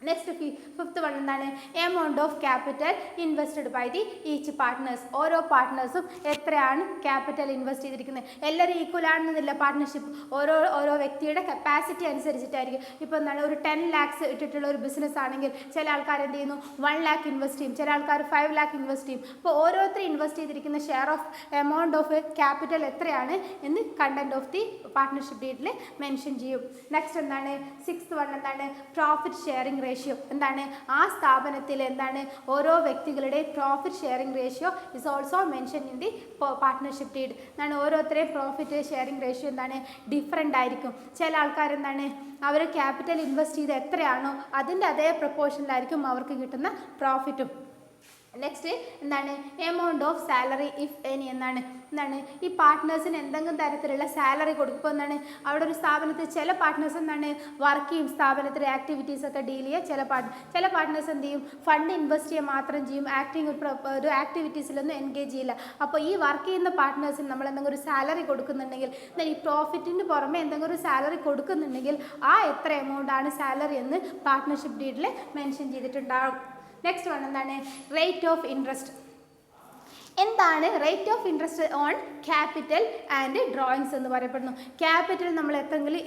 നെക്സ്റ്റ് 5th വൺ എന്താണ് amount of capital invested by the each partners. ഓരോ പാർട്ട്നേഴ്സും എത്രയാണ് ക്യാപിറ്റൽ ഇൻവെസ്റ്റ് ചെയ്തിരിക്കുന്നത്. എല്ലാവരും ഈക്വൽ ആണെന്നില്ല പാർട്ട്ണർഷിപ്പ്, ഓരോ വ്യക്തിയുടെ കപ്പാസിറ്റി അനുസരിച്ചിട്ടായിരിക്കും. ഇപ്പോൾ എന്താണ് ഒരു 10 lakhs ഇട്ടിട്ടുള്ള ഒരു ബിസിനസ് ആണെങ്കിൽ ചില ആൾക്കാർ എന്ത് ചെയ്യുന്നു 1 lakh ഇൻവെസ്റ്റ് ചെയ്യും, ചില ആൾക്കാർ 5 lakh ഇൻവെസ്റ്റ് ചെയ്യും. അപ്പോൾ ഓരോരുത്തർ ഇൻവെസ്റ്റ് ചെയ്തിരിക്കുന്ന share of amount of capital എത്രയാണ് എന്ന് കണ്ടന്റ് ഓഫ് ദി പാർട്ട്ണർഷിപ്പ് ഡീഡിൽ മെൻഷൻ ചെയ്യും. നെക്സ്റ്റ് എന്താണ് 6th വൺ എന്താണ് പ്രോഫിറ്റ് ഷെയറിംഗ് റേഷ്യോ. എന്താണ് ആ സ്ഥാപനത്തിൽ എന്താണ് ഓരോ വ്യക്തികളുടെ profit sharing ratio is also mention in the partnership deed. എന്താണ് ഓരോരുത്തരെയും പ്രോഫിറ്റ് ഷെയറിംഗ് റേഷ്യോ എന്താണ് ഡിഫറെൻ്റ് ആയിരിക്കും. ചില ആൾക്കാർ എന്താണ് അവർ ക്യാപിറ്റൽ ഇൻവെസ്റ്റ് ചെയ്ത് എത്രയാണോ അതിൻ്റെ അതേ പ്രൊപ്പോർഷനിലായിരിക്കും അവർക്ക് കിട്ടുന്ന പ്രോഫിറ്റും. നെക്സ്റ്റ് എന്താണ് amount of salary if any എന്താണ് ഈ പാർട്ട്നേഴ്സിന് എന്തെങ്കിലും തരത്തിലുള്ള സാലറി കൊടുക്കും. ഇപ്പോൾ എന്താണ് അവിടെ ഒരു സ്ഥാപനത്തിൽ ചില പാർട്ട്നേഴ്സ് എന്താണ് വർക്ക് ചെയ്യും, സ്ഥാപനത്തിലെ ആക്ടിവിറ്റീസ് ഒക്കെ ഡീൽ ചെയ്യുക. ചില പാർട്ട്നേഴ്സ് എന്ത് ചെയ്യും ഫണ്ട് ഇൻവെസ്റ്റ് ചെയ്യുക മാത്രം ചെയ്യും, ഒരു ആക്ടിവിറ്റീസിലൊന്നും എൻഗേജ് ചെയ്യില്ല. അപ്പോൾ ഈ വർക്ക് ചെയ്യുന്ന പാർട്ട്നേഴ്സിന് നമ്മൾ എന്തെങ്കിലും ഒരു സാലറി കൊടുക്കുന്നുണ്ടെങ്കിൽ, ഈ പ്രോഫിറ്റിന് പുറമെ എന്തെങ്കിലും ഒരു സാലറി കൊടുക്കുന്നുണ്ടെങ്കിൽ ആ എത്ര എമൗണ്ട് ആണ് സാലറി എന്ന് പാർട്ട്ണർഷിപ്പ് ഡീഡിൽ മെൻഷൻ ചെയ്തിട്ടുണ്ടാകും. നെക്സ്റ്റ് വൺ എന്താണ് റേറ്റ് ഓഫ് ഇൻട്രസ്റ്റ്. എന്താണ് rate of interest on capital and drawings എന്ന് പറയപ്പെടുന്നു. ക്യാപിറ്റൽ നമ്മൾ എന്തെങ്കിലും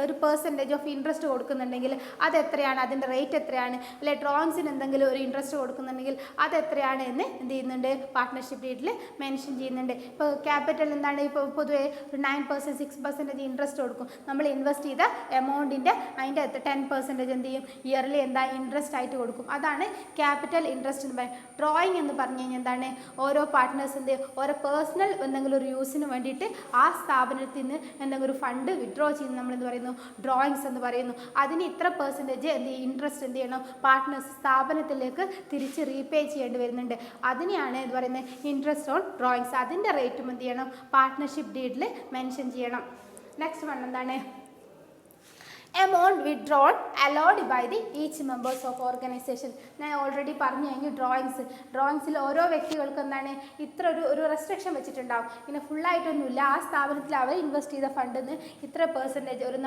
ഒരു പെർസെൻറ്റേജ് ഓഫ് ഇൻട്രസ്റ്റ് കൊടുക്കുന്നുണ്ടെങ്കിൽ അതെത്രയാണ്, അതിൻ്റെ റേറ്റ് എത്രയാണ്, അല്ലെ ഡ്രോയിങ്സിന് എന്തെങ്കിലും ഒരു ഇൻട്രസ്റ്റ് കൊടുക്കുന്നുണ്ടെങ്കിൽ അതെത്രയാണ് എന്ന് എന്ത് ചെയ്യുന്നുണ്ട് പാർട്ട്ണർഷിപ്പ് ഡീഡിൽ മെൻഷൻ ചെയ്യുന്നുണ്ട്. ഇപ്പോൾ ക്യാപിറ്റൽ എന്താണ് ഇപ്പോൾ പൊതുവേ ഒരു 9% 6% ഇൻട്രസ്റ്റ് കൊടുക്കും. നമ്മൾ ഇൻവെസ്റ്റ് ചെയ്ത എമൗണ്ടിൻ്റെ അതിൻ്റെ 10% എന്ത് ചെയ്യും ഇയർലി എന്താ ഇൻട്രസ്റ്റ് ആയിട്ട് കൊടുക്കും. അതാണ് ക്യാപിറ്റൽ ഇൻട്രസ്റ്റ് എന്ന് പറയുന്നത്. ഡ്രോയിങ് എന്ന് പറഞ്ഞു കഴിഞ്ഞാൽ എന്താണ് ഓരോ പാർട്ട്നേഴ്സിൻ്റെ ഓരോ പേഴ്സണൽ എന്തെങ്കിലും ഒരു യൂസിന് വേണ്ടിയിട്ട് ആ സ്ഥാപനത്തിൽ നിന്ന് എന്തെങ്കിലും ഒരു ഫണ്ട് വിഡ്രോ ചെയ്യുന്ന നമ്മളെന്ത് പറയുന്നു ഡ്രോയിങ്സ് എന്ന് പറയുന്നു. അതിന് ഇത്ര പെർസെൻറ്റേജ് ഇൻട്രസ്റ്റ് എന്ത് ചെയ്യണം പാർട്ട്നേഴ്സ് സ്ഥാപനത്തിലേക്ക് തിരിച്ച് റീപേ ചെയ്യേണ്ടി വരുന്നുണ്ട്. അതിനെയാണ് എന്ന് പറയുന്നത് ഇൻട്രസ്റ്റ് ഓൺ ഡ്രോയിങ്സ്. അതിൻ്റെ റേറ്റും എന്ത് ചെയ്യണം പാർട്ട്ണർഷിപ്പ് ഡീഡിൽ മെൻഷൻ ചെയ്യണം. നെക്സ്റ്റ് വൺ എന്താണ് amount withdrawn allowed by the each members of organisation. ഞാൻ ഓൾറെഡി പറഞ്ഞു കഴിഞ്ഞു ഡ്രോയിങ്സിൽ ഓരോ വ്യക്തികൾക്കും എന്താണ് ഇത്ര ഒരു റെസ്ട്രിക്ഷൻ വെച്ചിട്ടുണ്ടാവും. പിന്നെ ഫുള്ളായിട്ടൊന്നുമില്ല, ആ സ്ഥാപനത്തിൽ അവർ ഇൻവെസ്റ്റ് ചെയ്ത ഫണ്ടിൽ നിന്ന് ഇത്ര പെർസെൻറ്റേജ് ഒരു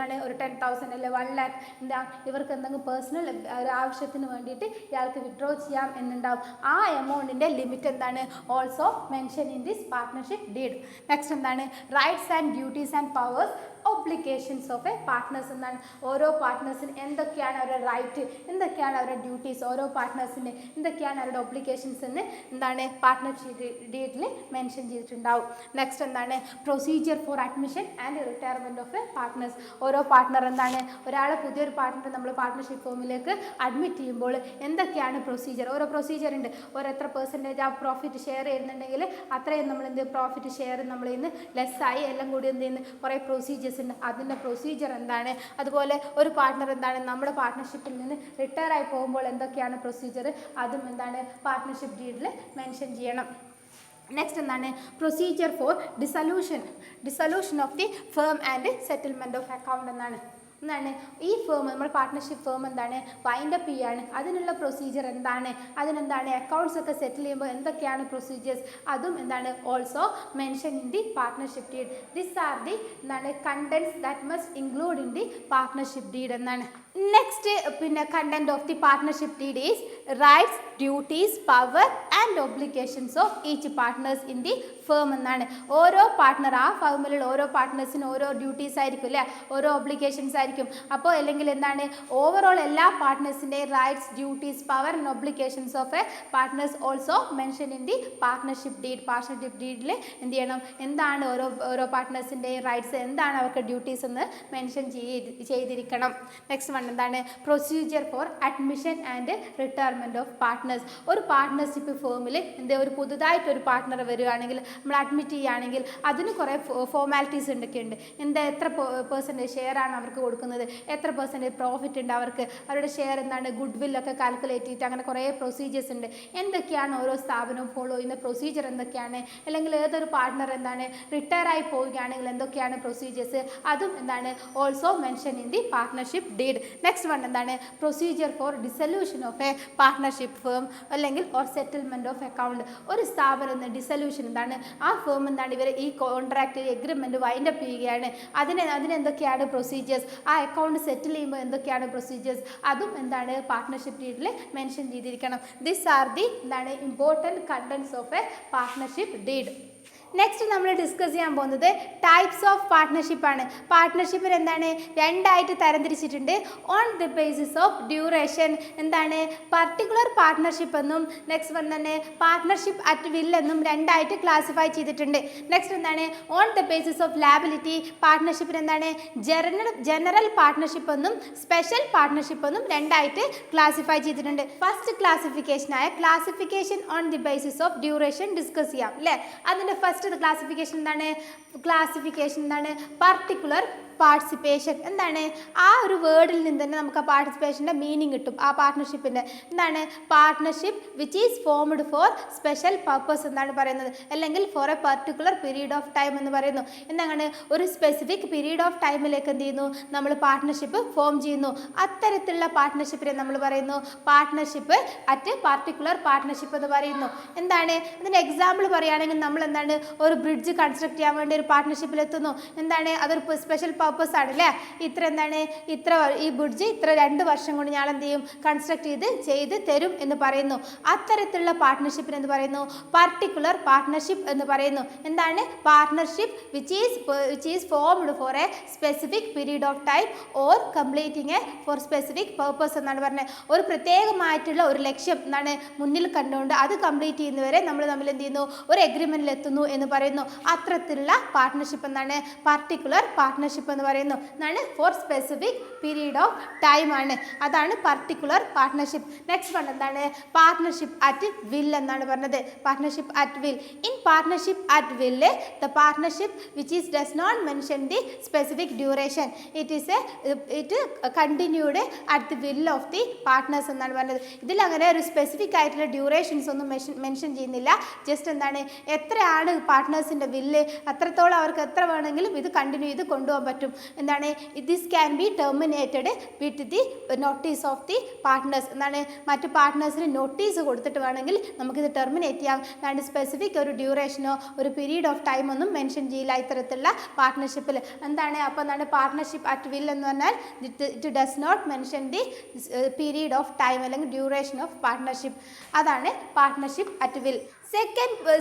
10,000 അല്ലെ 1 lakh എന്താ ഇവർക്ക് എന്തെങ്കിലും പേഴ്സണൽ ഒരു ആവശ്യത്തിന് വേണ്ടിയിട്ട് ഇയാൾക്ക് വിഡ്രോ ചെയ്യാം എന്നുണ്ടാവും. ആ എമൗണ്ടിൻ്റെ ലിമിറ്റ് എന്താണ് also mention in this partnership deed. Next എന്താണ് rights and duties and powers obligations of a partners. എന്താണ് ഓരോ പാർട്ട്നേഴ്സിന് എന്തൊക്കെയാണ് അവരുടെ റൈറ്റ്, എന്തൊക്കെയാണ് അവരുടെ ഡ്യൂട്ടീസ്, ഓരോ പാർട്ട്നേഴ്സിന് എന്തൊക്കെയാണ് അവരുടെ ഒബ്ലിഗേഷൻസ് എന്ന് എന്താണ് പാർട്ട്ണർഷിപ്പ് ഡീഡിൽ മെൻഷൻ ചെയ്തിട്ടുണ്ടാവും. നെക്സ്റ്റ് എന്താണ് procedure for admission and retirement of a partners. ഓരോ പാർട്ട്ണർ എന്താണ് പുതിയൊരു പാർട്ട്ണർ നമ്മൾ പാർട്ട്ണർഷിപ്പ് ഫോമിലേക്ക് അഡ്മിറ്റ് ചെയ്യുമ്പോൾ എന്തൊക്കെയാണ് പ്രൊസീജിയർ, ഓരോ പ്രൊസീജിയർ ഉണ്ട്. എത്ര പെർസെൻറ്റേജ് ആ പ്രോഫിറ്റ് ഷെയർ ചെയ്യുന്നുണ്ടെങ്കിൽ അത്രയും നമ്മൾ പ്രോഫിറ്റ് ഷെയർ നമ്മളിൽ നിന്ന് ലെസ്സായി എല്ലാം കൂടി എന്ത് ചെയ്യുന്നു കുറേ പ്രൊസീജിയേഴ്സ് ഉണ്ട്. അതിൻ്റെ പ്രൊസീജിയർ എന്താണ്, അതുപോലെ ഒരു പാർട്ട്ണർ എന്താണ് നമ്മുടെ പാർട്ട്ണർഷിപ്പിൽ നിന്ന് റിട്ടയർ ആയി പോകുമ്പോൾ എന്തൊക്കെയാണ് പ്രൊസീജിയർ, അതും എന്താണ് പാർട്ട്ണർഷിപ്പ് ഡീഡിൽ മെൻഷൻ ചെയ്യണം. നെക്സ്റ്റ് എന്താണ് procedure for dissolution of the firm and settlement of account എന്താണ് ഈ ഫേം നമ്മൾ പാർട്ട്ണർഷിപ്പ് ഫേം എന്താണ് വൈൻഡ് അപ്പ് ചെയ്യാണ്, അതിനുള്ള പ്രൊസീജിയർ എന്താണ്, അതിനെന്താണ് അക്കൗണ്ട്സ് ഒക്കെ സെറ്റിൽ ചെയ്യുമ്പോൾ എന്തൊക്കെയാണ് പ്രൊസീജിയേഴ്സ്, അതും എന്താണ് also mention in the partnership deed. This are the contents that must include in the partnership deed എന്നാണ്. Next content of the partnership deed is rights, duties, power and obligations of each partners in the firm എന്നാണ്. ഓരോ partner ആ ഫേമിലുള്ള ഓരോ പാർട്ട്നേഴ്സിന് ഓരോ duties ആയിരിക്കും അല്ലേ, ഓരോ obligations ആയിരിക്കും. അപ്പോൾ അല്ലെങ്കിൽ എന്താണ് ഓവറോൾ എല്ലാ പാർട്ട്നേഴ്സിൻ്റെ rights, duties, power and obligations of a partners also mention in the partnership deed. Partnership ഡീഡിൽ എന്ത് ചെയ്യണം എന്താണ് ഓരോ പാർട്ട്നേഴ്സിൻ്റെ റൈറ്റ്സ്, എന്താണ് അവർക്ക് ഡ്യൂട്ടീസ് എന്ന് മെൻഷൻ ചെയ്തിരിക്കണം. നെക്സ്റ്റ് വൺ എന്താണ് procedure for admission and retirement of partners. ഒരു പാർട്ട്ണർഷിപ്പ് ഫേമിൽ ഒരു പുതുതായിട്ടൊരു പാർട്ട്ണർ വരികയാണെങ്കിൽ നമ്മൾ അഡ്മിറ്റ് ചെയ്യുകയാണെങ്കിൽ അതിന് കുറേ ഫോർമാലിറ്റീസ് എന്തൊക്കെയുണ്ട്. എത്ര പെർസെൻറ്റേജ് ഷെയർ ആണ് അവർക്ക് കൊടുക്കുന്നത്, എത്ര പെർസെൻറ്റേജ് പ്രോഫിറ്റ് ഉണ്ട് അവർക്ക്, അവരുടെ ഷെയർ എന്താണ്, ഗുഡ് വില്ലൊക്കെ കാൽക്കുലേറ്റ് ചെയ്തിട്ട് അങ്ങനെ കുറേ പ്രൊസീജിയേഴ്സ് ഉണ്ട്. എന്തൊക്കെയാണ് ഓരോ സ്ഥാപനവും ഫോളോ ചെയ്യുന്ന പ്രൊസീജിയർ എന്തൊക്കെയാണ്, അല്ലെങ്കിൽ ഏതൊരു പാർട്ട്ണർ എന്താണ് റിട്ടയർ ആയി പോവുകയാണെങ്കിൽ എന്തൊക്കെയാണ് പ്രൊസീജിയേഴ്സ്, അതും എന്താണ് also mention in the partnership deed. Next one എന്താണ് procedure for dissolution of a partnership firm അല്ലെങ്കിൽ ഓർ സെറ്റിൽമെൻറ്റ് ഓഫ് അക്കൗണ്ട്. ഒരു സ്ഥാപനം ഡിസൊല്യൂഷൻ എന്താണ്, ആ ഫേം എന്താണ് ഇവർ ഈ കോൺട്രാക്ട് എഗ്രിമെൻറ്റ് വൈൻഡപ്പ് ചെയ്യുകയാണ്, അതിനെന്തൊക്കെയാണ് പ്രൊസീജിയേഴ്സ്, ആ അക്കൗണ്ട് സെറ്റിൽ ചെയ്യുമ്പോൾ എന്തൊക്കെയാണ് പ്രൊസീജിയേഴ്സ്, അതും എന്താണ് പാർട്ട്ണർഷിപ്പ് ഡീഡിൽ മെൻഷൻ ചെയ്തിരിക്കണം. ദിസ് ആർ ദി എന്താണ് important contents of a partnership deed. Next നമ്മൾ ഡിസ്കസ് ചെയ്യാൻ പോകുന്നത് ടൈപ്സ് ഓഫ് പാർട്ട്ണർഷിപ്പ് ആണ്. പാർട്ട്ണർഷിപ്പിന് എന്താണ് രണ്ടായിട്ട് തരംതിരിച്ചിട്ടുണ്ട്. On the basis of duration എന്താണ് പർട്ടിക്കുലർ പാർട്ട്ണർഷിപ്പ് എന്നും നെക്സ്റ്റ് വൺ തന്നെ പാർട്ട്ണർഷിപ്പ് അറ്റ് വിൽ എന്നും രണ്ടായിട്ട് ക്ലാസിഫൈ ചെയ്തിട്ടുണ്ട്. നെക്സ്റ്റ് എന്താണ് on the basis of liability പാർട്ട്ണർഷിപ്പിന് എന്താണ് ജനറൽ പാർട്ട്ണർഷിപ്പ് എന്നും സ്പെഷ്യൽ പാർട്ട്ണർഷിപ്പ് എന്നും രണ്ടായിട്ട് ക്ലാസിഫൈ ചെയ്തിട്ടുണ്ട്. First ക്ലാസിഫിക്കേഷനായ classification on the basis of duration discuss ചെയ്യാം അല്ലേ. അതിൻ്റെ ഫസ്റ്റ് ക്ലാസിഫിക്കേഷൻ എന്താണ് പർട്ടിക്കുലർ പാർട്ടിസിപ്പേഷൻ. എന്താണ് ആ ഒരു വേർഡിൽ നിന്ന് തന്നെ നമുക്ക് ആ പാർട്ടിസിപ്പേഷൻ്റെ മീനിങ് കിട്ടും. ആ പാർട്ട്ണർഷിപ്പിൻ്റെ എന്താണ് partnership which is formed for special purpose എന്നാണ് പറയുന്നത്, അല്ലെങ്കിൽ for a particular period of time എന്ന് പറയുന്നു. എന്താണ് ഒരു സ്പെസിഫിക് പീരീഡ് ഓഫ് ടൈമിലേക്ക് എന്ത് ചെയ്യുന്നു നമ്മൾ പാർട്ട്ണർഷിപ്പ് ഫോം ചെയ്യുന്നു. അത്തരത്തിലുള്ള പാർട്ട്ണർഷിപ്പിനെ നമ്മൾ പറയുന്നു പാർട്ട്ണർഷിപ്പ് അറ്റ് പർട്ടിക്കുലർ പാർട്ട്ണർഷിപ്പ് എന്ന് പറയുന്നു. എന്താണ് അതിന് എക്സാമ്പിൾ പറയുകയാണെങ്കിൽ നമ്മൾ എന്താണ് ഒരു ബ്രിഡ്ജ് കൺസ്ട്രക്ട് ചെയ്യാൻ വേണ്ടി ഒരു പാർട്ട്ണർഷിപ്പിൽ എത്തുന്നു. എന്താണ് അതൊരു സ്പെഷ്യൽ പർപ്പസ് ആണ് അല്ലേ. ഇത്ര ഈ ബ്രിഡ്ജ് ഇത്ര 2 വർഷം കൊണ്ട് ഞാൻ എന്ത് ചെയ്യും കൺസ്ട്രക്ട് ചെയ്ത് തരും എന്ന് പറയുന്നു. അത്തരത്തിലുള്ള പാർട്ട്ണർഷിപ്പിന് എന്ന് പറയുന്നു പർട്ടിക്കുലർ പാർട്ട്ണർഷിപ്പ് എന്ന് പറയുന്നു. എന്താണ് partnership which is formed for a specific period of time or completing a for specific purpose എന്നാണ് പറഞ്ഞത്. ഒരു പ്രത്യേകമായിട്ടുള്ള ഒരു ലക്ഷ്യം എന്താണ് മുന്നിൽ കണ്ടുകൊണ്ട് അത് കംപ്ലീറ്റ് ചെയ്യുന്നവരെ നമ്മൾ തമ്മിൽ എന്ത് ചെയ്യുന്നു ഒരു എഗ്രിമെന്റിൽ എത്തുന്നു എന്ന് പറയുന്നു. അത്തരത്തിലുള്ള പാർട്ട്ണർഷിപ്പ് എന്താണ് പർട്ടിക്കുലർ പാർട്ട്ണർഷിപ്പ് എന്ന് പറയുന്നു. എന്താണ് for specific period of time ആണ്, അതാണ് പർട്ടിക്കുലർ പാർട്ട്ണർഷിപ്പ്. നെക്സ്റ്റ് വൺ എന്താണ് പാർട്ട്ണർഷിപ്പ് അറ്റ് വിൽ എന്നാണ് പറഞ്ഞത്. Partnership at will. In partnership at will the partnership which is does not mention the specific duration it continued at the will of the partners എന്നാണ് പറഞ്ഞത്. ഇതിൽ അങ്ങനെ ഒരു specific ആയിട്ടുള്ള durations ഒന്നും മെൻഷൻ ചെയ്യുന്നില്ല. ജസ്റ്റ് എന്താണ് എത്രയാണ് പാർട്ട്നേഴ്സിൻ്റെ വില്ല് അത്രത്തോളം അവർക്ക് എത്ര വേണമെങ്കിലും ഇത് കണ്ടിന്യൂ ചെയ്ത് കൊണ്ടുപോകാൻ പറ്റും. എന്താണ് this can be terminated with the notice of the partners. എന്താണ് മറ്റു പാർട്ട്നേഴ്സിന് നോട്ടീസ് കൊടുത്തിട്ട് വേണമെങ്കിൽ നമുക്കിത് ടെർമിനേറ്റ് ചെയ്യാം. അതാണ്ട് സ്പെസിഫിക് ഒരു ഡ്യൂറേഷനോ ഒരു പീരീഡ് ഓഫ് ടൈം ഒന്നും മെൻഷൻ ചെയ്യില്ല ഇത്തരത്തിലുള്ള പാർട്ട്ണർഷിപ്പിൽ. എന്താണ് അപ്പോൾ എന്താണ് പാർട്ട്ണർഷിപ്പ് അറ്റ് വിൽ എന്ന് പറഞ്ഞാൽ it does not mention the period of time അല്ലെങ്കിൽ ഡ്യൂറേഷൻ ഓഫ് പാർട്ട്ണർഷിപ്പ്. അതാണ് partnership at will.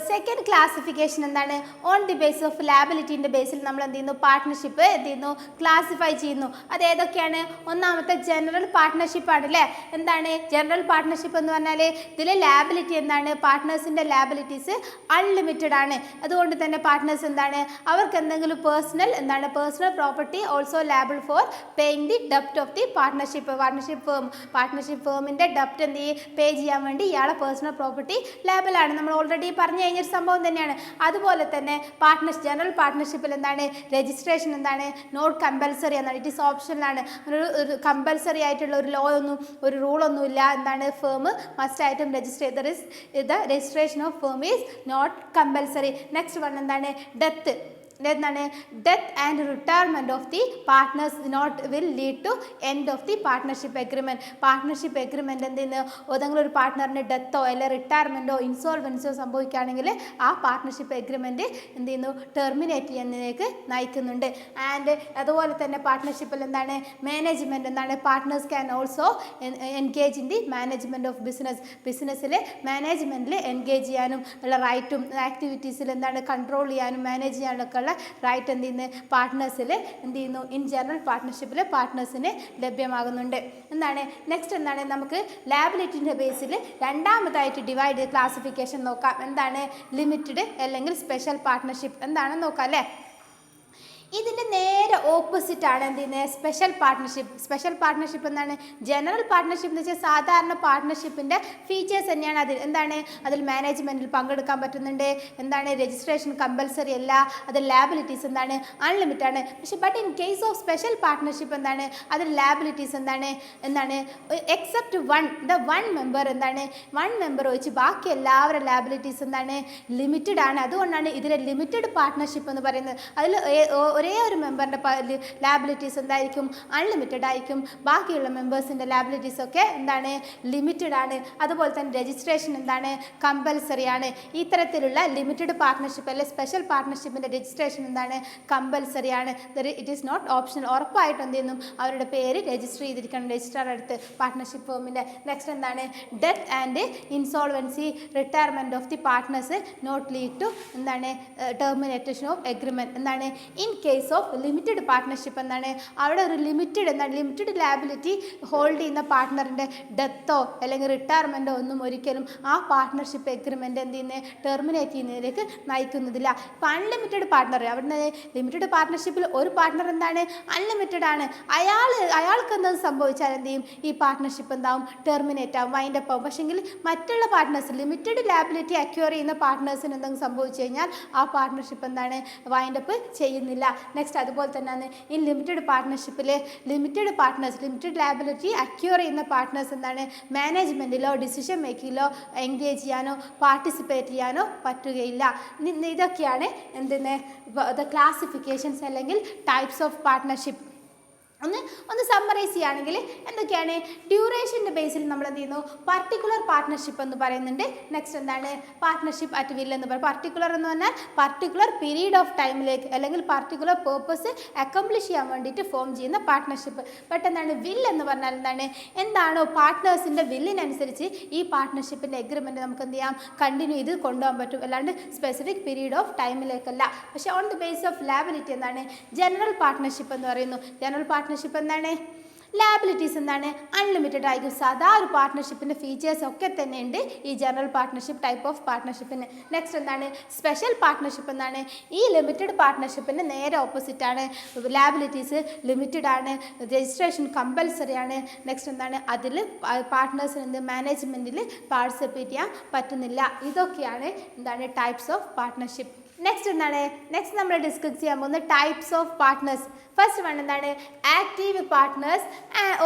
Second classification എന്താണ് ഓൺ ദി ബേസിസ് ഓഫ് ലാബിലിറ്റിൻ്റെ ബേസിൽ നമ്മൾ എന്ത് ചെയ്യുന്നു പാർട്ട്ണർഷിപ്പ് എന്ത് ചെയ്യുന്നു ക്ലാസിഫൈ ചെയ്യുന്നു. അത് ഏതൊക്കെയാണ്? ഒന്നാമത്തെ ജനറൽ പാർട്ട്ണർഷിപ്പ് ആണ് അല്ലേ. എന്താണ് ജനറൽ പാർട്ട്ണർഷിപ്പ് എന്ന് പറഞ്ഞാൽ ഇതിൽ ലാബിലിറ്റി എന്താണ് പാർട്ട്നേഴ്സിൻ്റെ ലാബിലിറ്റീസ് അൺലിമിറ്റഡ് ആണ്. അതുകൊണ്ട് തന്നെ പാർട്ട്നേഴ്സ് എന്താണ് അവർക്ക് എന്തെങ്കിലും personal property also liable for paying the ഡെപ്റ്റ് ഓഫ് ദി പാർട്ട്ണർഷിപ്പ് ഫേമിൻ്റെ ഡെപ്റ്റ് എന്ത് ചെയ്യും പേ ചെയ്യാൻ വേണ്ടി ഇയാളെ പേഴ്സണൽ പ്രോപ്പർട്ടി ലാബിളാണ്. നമ്മൾ ഓൾറെഡി പറഞ്ഞു കഴിഞ്ഞൊരു സംഭവം തന്നെയാണ്. അതുപോലെ തന്നെ ജനറൽ പാർട്ട്ണർഷിപ്പിൽ എന്താണ് രജിസ്ട്രേഷൻ എന്താണ് നോട്ട് കമ്പൽസറി എന്നാണ്, ഇറ്റ് ഈസ് ഓപ്ഷനിലാണ്. ഒരു കമ്പൽസറി ആയിട്ടുള്ള ഒരു ലോ ഒന്നും ഒരു റൂളൊന്നുമില്ല. എന്താണ് ഫേം മസ്റ്റ് ആയിട്ടും registration of firm is not compulsory. Next one എന്താണ് death and retirement of the partners not will lead to end of the partnership agreement. Partnership agreement എന്ത് ചെയ്യുന്നു ഏതെങ്കിലും ഒരു പാർട്ട്ണറിന് ഡെത്തോ അല്ലെങ്കിൽ റിട്ടയർമെൻറ്റോ ഇൻസോൾവൻസിയോ സംഭവിക്കുകയാണെങ്കിൽ ആ പാർട്ട്ണർഷിപ്പ് എഗ്രിമെൻറ്റ് എന്ത് ചെയ്യുന്നു ടെർമിനേറ്റ് ചെയ്യുന്നതിലേക്ക് നയിക്കുന്നുണ്ട്. ആൻഡ് അതുപോലെ തന്നെ പാർട്ട്ണർഷിപ്പിൽ എന്താണ് മാനേജ്മെൻറ്റ് എന്താണ് partners can also engage in the management of ബിസിനസ്സിൽ മാനേജ്മെൻറ്റിൽ എൻഗേജ് ചെയ്യാനും ഉള്ള റൈറ്റും ആക്ടിവിറ്റീസിൽ എന്താണ് കൺട്രോൾ ചെയ്യാനും മാനേജ് ചെയ്യാനൊക്കെ ഉള്ള റൈറ്റ് എന്ത് ചെയ്യുന്നു പാർട്ട്നേഴ്സിൽ എന്ത് ചെയ്യുന്നു ഇൻ ജനറൽ പാർട്ട്ണർഷിപ്പിൽ പാർട്ട്നേഴ്സിന് ലഭ്യമാകുന്നുണ്ട്. എന്താണ് നെക്സ്റ്റ് എന്താണ് നമുക്ക് ലാബിലിറ്റിൻ്റെ ബേസിൽ രണ്ടാമതായിട്ട് ഡിവൈഡ് ക്ലാസിഫിക്കേഷൻ നോക്കാം. എന്താണ് ലിമിറ്റഡ് അല്ലെങ്കിൽ സ്പെഷ്യൽ പാർട്ട്ണർഷിപ്പ് എന്താണെന്ന് നോക്കാം അല്ലേ. ഇതിൻ്റെ നേരെ ഓപ്പോസിറ്റ് ആണ് എന്ത് ചെയ്യുന്നത്, സ്പെഷ്യൽ പാർട്ട്ണർഷിപ്പ്. സ്പെഷ്യൽ പാർട്ട്ണർഷിപ്പ് എന്താണ്? ജനറൽ പാർട്ട്ണർഷിപ്പ് എന്ന് വെച്ചാൽ സാധാരണ പാർട്ട്ണർഷിപ്പിൻ്റെ ഫീച്ചേഴ്സ് തന്നെയാണ് അതിൽ. എന്താണ്? അതിൽ മാനേജ്മെൻറ്റിൽ പങ്കെടുക്കാൻ പറ്റുന്നുണ്ട്, എന്താണ് രജിസ്ട്രേഷൻ കമ്പൽസറി അല്ല, അതിൽ ലാബിലിറ്റീസ് എന്താണ് അൺലിമിറ്റഡ് ആണ്. പക്ഷേ but in case of special partnership എന്താണ് അതിൽ ലാബിലിറ്റീസ് എന്താണ് എക്സെപ്റ്റ് വൺ മെമ്പർ എന്താണ് വൺ മെമ്പർ ഒഴിച്ച് ബാക്കി എല്ലാവരുടെ ലാബിലിറ്റീസ് എന്താണ് ലിമിറ്റഡ് ആണ്. അതുകൊണ്ടാണ് ഇതിലെ ലിമിറ്റഡ് പാർട്ട്ണർഷിപ്പ് എന്ന് പറയുന്നത്. അതിൽ ഒരേ ഒരു മെമ്പറിൻ്റെ ലാബിലിറ്റീസ് എന്തായിരിക്കും അൺലിമിറ്റഡ് ആയിരിക്കും, ബാക്കിയുള്ള മെമ്പേഴ്സിൻ്റെ ലാബിലിറ്റീസ് ഒക്കെ എന്താണ് ലിമിറ്റഡ് ആണ്. അതുപോലെ തന്നെ രജിസ്ട്രേഷൻ എന്താണ് കമ്പൽസറി ആണ്. ഇത്തരത്തിലുള്ള ലിമിറ്റഡ് പാർട്ട്ണർഷിപ്പ് അല്ലെ സ്പെഷ്യൽ പാർട്ട്ണർഷിപ്പിൻ്റെ രജിസ്ട്രേഷൻ എന്താണ് കമ്പൽസറി ആണ്. It is not optional. ഉറപ്പായിട്ടും എന്ത് ചെയ്യുന്നു അവരുടെ പേര് രജിസ്റ്റർ ചെയ്തിരിക്കണം രജിസ്ട്രാർ അടുത്ത് പാർട്ട്ണർഷിപ്പ് ഫേമിൻ്റെ. നെക്സ്റ്റ് എന്താണ് death and insolvency retirement of the partners not lead to എന്താണ് ടെർമിനേഷൻ ഓഫ് എഗ്രിമെൻറ്റ്. എന്താണ് in case of limited partnership എന്താണ് അവിടെ ഒരു ലിമിറ്റഡ് ലാബിലിറ്റി ഹോൾഡ് ചെയ്യുന്ന പാർട്ട്ണറിൻ്റെ ഡെത്തോ അല്ലെങ്കിൽ റിട്ടയർമെൻറ്റോ ഒന്നും ഒരിക്കലും ആ പാർട്ട്ണർഷിപ്പ് എഗ്രിമെൻ്റ് എന്ത് ചെയ്യുന്നത് ടെർമിനേറ്റ് ചെയ്യുന്നതിലേക്ക് നയിക്കുന്നതില്ല. ഇപ്പം അൺലിമിറ്റഡ് പാർട്ട്ണർ അവിടെ ലിമിറ്റഡ് പാർട്ട്ണർഷിപ്പിൽ ഒരു പാർട്ട്ണർ എന്താണ് അൺലിമിറ്റഡ് ആണ്. അയാൾക്ക് എന്ത് സംഭവിച്ചാൽ എന്ത് ചെയ്യും ഈ പാർട്ട്ണർഷിപ്പ് എന്താവും ടെർമിനേറ്റ് ആവും, വൈൻഡപ്പ് ആവും. പക്ഷേങ്കിൽ മറ്റുള്ള പാർട്ട്നേഴ്സ് ലിമിറ്റഡ് ലാബിലിറ്റി അക്വയർ ചെയ്യുന്ന പാർട്ട്നേഴ്സിന് എന്തെങ്കിലും സംഭവിച്ചു കഴിഞ്ഞാൽ ആ പാർട്ട്ണർഷിപ്പ് എന്താണ് വൈൻഡപ്പ് ചെയ്യുന്നില്ല. നെക്സ്റ്റ് അതുപോലെ തന്നെയാണ് ഈ ലിമിറ്റഡ് പാർട്ട്ണർഷിപ്പിൽ ലിമിറ്റഡ് ലാബിലിറ്റി അക്വയർ ചെയ്യുന്ന പാർട്ട്നേഴ്സ് എന്താണ് മാനേജ്മെൻറ്റിലോ ഡിസിഷൻ മേക്കിങ്ങിലോ എൻഗേജ് ചെയ്യാനോ പാർട്ടിസിപ്പേറ്റ് ചെയ്യാനോ പറ്റുകയില്ല. ഇതൊക്കെയാണ് എന്തെന്ന് ക്ലാസിഫിക്കേഷൻസ് അല്ലെങ്കിൽ ടൈപ്സ് ഓഫ് പാർട്ട്ണർഷിപ്പ്. ഒന്ന് സമ്മറൈസ് ചെയ്യുകയാണെങ്കിൽ എന്തൊക്കെയാണ് ഡ്യൂറേഷൻ്റെ ബേസിൽ നമ്മൾ എന്ത് ചെയ്യുന്നു പർട്ടിക്കുലർ പാർട്ട്ണർഷിപ്പ് എന്ന് പറയുന്നുണ്ട്. നെക്സ്റ്റ് എന്താണ് പാർട്ട്ണർഷിപ്പ് അറ്റ് വിൽ എന്ന് പറയും. പർട്ടിക്കുലർ എന്ന് പറഞ്ഞാൽ പർട്ടിക്കുലർ പീരീഡ് ഓഫ് ടൈമിലേക്ക് അല്ലെങ്കിൽ പർട്ടിക്കുലർ പേർപ്പസ് അക്കംപ്ലിഷ് ചെയ്യാൻ വേണ്ടിയിട്ട് ഫോം ചെയ്യുന്ന പാർട്ട്ണർഷിപ്പ്. ബട്ട് എന്താണ് വിൽ എന്ന് പറഞ്ഞാൽ എന്താണോ പാർട്ട്നേഴ്സിൻ്റെ വില്ലിനനുസരിച്ച് ഈ പാർട്ട്ണർഷിപ്പിൻ്റെ എഗ്രിമെൻറ്റ് നമുക്ക് എന്ത് ചെയ്യാം കണ്ടിന്യൂ ചെയ്ത് കൊണ്ടുപോകാൻ പറ്റും, അല്ലാണ്ട് സ്പെസിഫിക് പീരീഡ് ഓഫ് ടൈമിലേക്കല്ല. പക്ഷേ on the base of liability എന്താണ് ജനറൽ പാർട്ട്ണർഷിപ്പ് എന്ന് പറയുന്നു. ജനറൽ പാർട്ട്ണർഷിപ്പ് എന്താണ് ലാബിലിറ്റീസ് എന്താണ് അൺലിമിറ്റഡ് ആയിരിക്കും. സാധാ ഒരു പാർട്ട്ണർഷിപ്പിൻ്റെ ഫീച്ചേഴ്സ് ഒക്കെ തന്നെ ഉണ്ട് ഈ ജനറൽ പാർട്ട്ണർഷിപ്പ് ടൈപ്പ് ഓഫ് പാർട്ട്ണർഷിപ്പിന്. നെക്സ്റ്റ് എന്താണ് സ്പെഷ്യൽ പാർട്ട്ണർഷിപ്പ് എന്താണ് ഈ ലിമിറ്റഡ് പാർട്ട്ണർഷിപ്പിന് നേരെ ഓപ്പോസിറ്റ് ആണ്. ലാബിലിറ്റീസ് ലിമിറ്റഡ് ആണ്, രജിസ്ട്രേഷൻ കമ്പൽസറി ആണ്. നെക്സ്റ്റ് എന്താണ് അതിൽ പാർട്ട്നേഴ്സിന് മാനേജ്മെൻറ്റിൽ പാർട്ടിസിപ്പേറ്റ് ചെയ്യാൻ പറ്റുന്നില്ല. ഇതൊക്കെയാണ് എന്താണ് ടൈപ്സ് ഓഫ് പാർട്ട്ണർഷിപ്പ്. നെക്സ്റ്റ് നമ്മൾ ഡിസ്കസ് ചെയ്യാൻ പോകുന്ന types of partners. First one എന്താണ് active partners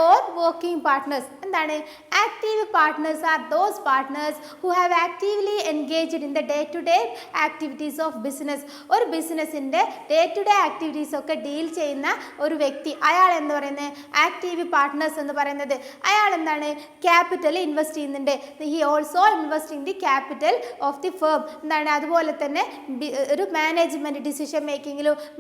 or working partners. എന്താണ് active partners are those partners who have actively engaged in the day to day activities of business. ഒരു ബിസിനസ്സിൻ്റെ day to day activities ഒക്കെ deal ചെയ്യുന്ന ഒരു വ്യക്തി, അയാൾ എന്ന് പറയുന്നത് ആക്റ്റീവ് പാർട്ട്നേഴ്സ് എന്ന് പറയുന്നത്. അയാൾ എന്താണ് ക്യാപിറ്റൽ ഇൻവെസ്റ്റ് ചെയ്യുന്നുണ്ട്. He also invest in the capital of the firm. എന്താണ് അതുപോലെ തന്നെ ഒരു മാനേജ്മെൻറ്റ് ഡിസിഷൻ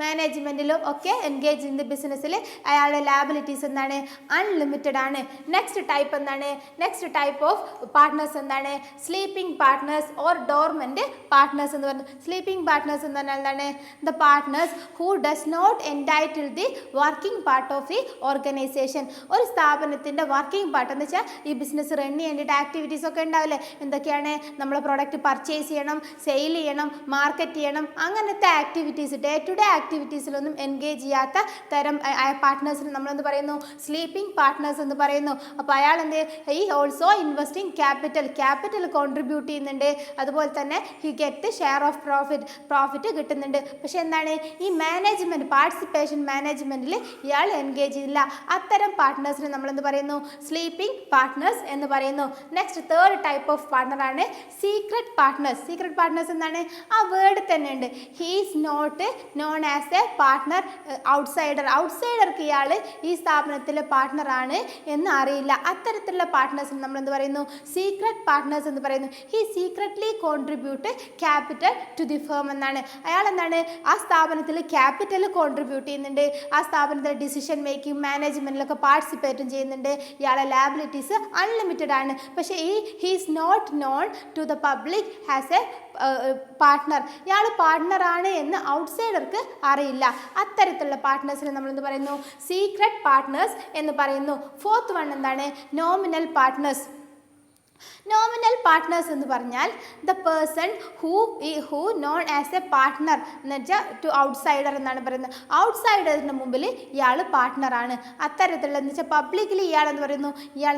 മാനേജ്മെൻറ്റിലും ഒക്കെ എൻഗേജ് ഇൻ ദി ബിസിനസ്സിൽ അയാളുടെ ലാബിലിറ്റീസ് എന്താണ് അൺലിമിറ്റഡ് ആണ്. നെക്സ്റ്റ് ടൈപ്പ് ഓഫ് പാർട്ട്നേഴ്സ് എന്താണ് sleeping partners or dormant partners എന്ന് പറഞ്ഞു. സ്ലീപ്പിംഗ് പാർട്ട്നേഴ്സ് എന്ന് പറഞ്ഞാൽ എന്താണ് the partners who does not entitle the working part of the organisation. ഒരു സ്ഥാപനത്തിൻ്റെ വർക്കിംഗ് പാർട്ട് എന്ന് വെച്ചാൽ ഈ ബിസിനസ് റൺ ചെയ്യേണ്ടിയിട്ട് ആക്ടിവിറ്റീസ് ഒക്കെ ഉണ്ടാവില്ലേ, എന്തൊക്കെയാണ് നമ്മൾ പ്രോഡക്റ്റ് പർച്ചേസ് ചെയ്യണം, സെയിൽ ചെയ്യണം, മാർക്കറ്റ് ചെയ്യണം, അങ്ങനത്തെ ആക്ടിവിറ്റീസ് ഡേ ടു ഡേ ആക്ടിവിറ്റീസിലൊന്നും എൻഗേജ് ചെയ്യാത്ത തരം പാർട്ട്നേഴ്സിന് നമ്മളെന്ത് പറയുന്നു സ്ലീപ്പിംഗ് പാർട്ട്നേഴ്സ് എന്ന് പറയുന്നു. അപ്പോൾ അയാൾ ഈ ഓൾസോ ഇൻവെസ്റ്റിംഗ് ക്യാപിറ്റൽ കോൺട്രിബ്യൂട്ട് ചെയ്യുന്നുണ്ട്. അതുപോലെ തന്നെ he get share of profit കിട്ടുന്നുണ്ട്. പക്ഷേ എന്താണ് ഈ പാർട്ടിസിപ്പേഷൻ മാനേജ്മെൻറ്റിൽ ഇയാൾ എൻഗേജ് ചെയ്യില്ല. അത്തരം പാർട്ട്നേഴ്സിന് നമ്മളെന്ത് പറയുന്നു സ്ലീപ്പിംഗ് പാർട്ട്നേഴ്സ് എന്ന് പറയുന്നു. നെക്സ്റ്റ് തേർഡ് ടൈപ്പ് ഓഫ് പാർട്ട്ണറാണ് സീക്രട്ട് പാർട്ട്നേഴ്സ് എന്താണ് ആ വേർഡ് തന്നെ ഉണ്ട്. He is not known as a partner ഔട്ട്സൈഡർക്ക് ഇയാൾ ഈ സ്ഥാപനത്തിലെ പാർട്ട്ണറാണ് എന്ന് അറിയില്ല. അത്തരത്തിലുള്ള പാർട്ട്നേഴ്സിന് നമ്മൾ എന്ത് പറയുന്നു സീക്രട്ട് പാർട്ട്നേഴ്സ് എന്ന് പറയുന്നു. He secretly contribute capital to the firm എന്നാണ്. അയാൾ എന്താണ് ആ സ്ഥാപനത്തിൽ ക്യാപിറ്റൽ കോൺട്രിബ്യൂട്ട് ചെയ്യുന്നുണ്ട്, ആ സ്ഥാപനത്തിലെ ഡിസിഷൻ മേക്കിംഗ് മാനേജ്മെൻറ്റിലൊക്കെ പാർട്ടിസിപ്പേറ്റും ചെയ്യുന്നുണ്ട്. ഇയാളെ ലാബിലിറ്റീസ് അൺലിമിറ്റഡ് ആണ്. പക്ഷേ he is not known to the public as a partner. ഇയാൾ പാർട്ട്ണറാണ് എന്ന് ഔട്ട്സൈഡർക്ക് അറിയില്ല. അത്തരത്തിലുള്ള പാർട്ട്നേഴ്സിനെ നമ്മൾ എന്ത് പറയുന്നു സീക്രട്ട് പാർട്ട്നേഴ്സ് എന്ന് പറയുന്നു. ഫോർത്ത് വൺ എന്താണ് നോമിനൽ പാർട്ട്നേഴ്സ്. നോമിനൽ പാർട്ട്നേഴ്സ് എന്ന് പറഞ്ഞാൽ the person who non as a partner എന്ന് വെച്ചാൽ ടു ഔട്ട്സൈഡർ എന്നാണ് പറയുന്നത്. ഔട്ട്സൈഡറിന് മുമ്പിൽ ഇയാൾ പാർട്ട്ണറാണ്. അത്തരത്തിലുള്ള എന്ന് വെച്ചാൽ പബ്ലിക്കലി ഇയാൾ എന്ന് പറയുന്നു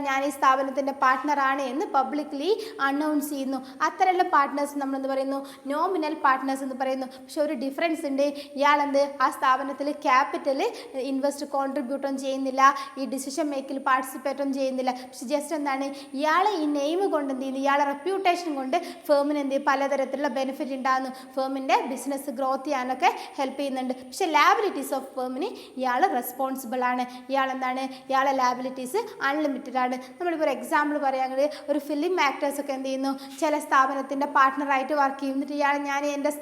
ഞാൻ ഈ സ്ഥാപനത്തിൻ്റെ പാർട്ട്ണറാണ് എന്ന് പബ്ലിക്കലി അനൗൺസ് ചെയ്യുന്നു. അത്തരമുള്ള പാർട്ട്നേഴ്സ് നമ്മളെന്ന് പറയുന്നു നോമിനൽ പാർട്ട്നേഴ്സ് എന്ന് പറയുന്നു. പക്ഷെ ഒരു ഡിഫറൻസ് ഉണ്ട്. ഇയാളെന്ത് ആ സ്ഥാപനത്തിൽ ക്യാപിറ്റൽ ഇൻവെസ്റ്റ് കോൺട്രിബ്യൂട്ടൊന്നും ചെയ്യുന്നില്ല, ഈ ഡിസിഷൻ മേക്കിൽ പാർട്ടിസിപ്പേറ്റൊന്നും ചെയ്യുന്നില്ല. പക്ഷെ ജസ്റ്റ് എന്താണ് ഇയാളെ ഈ നെയിം കൊണ്ട് എന്ത് ചെയ്യുന്നു, ഇയാളെ റെപ്യൂട്ടേഷൻ കൊണ്ട് ഫേമിന് എന്ത് ചെയ്യും പലതരത്തിലുള്ള ബെനിഫിറ്റ് ഉണ്ടാകുന്നു. ഫേമിൻ്റെ ബിസിനസ് ഗ്രോത്ത് ചെയ്യാനൊക്കെ ഹെൽപ്പ് ചെയ്യുന്നുണ്ട്. പക്ഷെ ലാബിലിറ്റീസ് ഓഫ് ഫേമിന് ഇയാൾ റെസ്പോൺസിബിൾ ആണ്. ഇയാളെന്താണ് ഇയാളെ ലാബിലിറ്റീസ് അൺലിമിറ്റഡ് ആണ്. നമ്മളിപ്പോൾ ഒരു എക്സാമ്പിൾ പറയുകയാണെങ്കിൽ ഒരു ഫിലിം ആക്ടേഴ്സൊക്കെ എന്ത് ചെയ്യുന്നു ചില സ്ഥാപനത്തിൻ്റെ പാർട്ട്ണറായിട്ട് വർക്ക് ചെയ്യും. എന്നിട്ട് ഞാൻ എൻ്റെ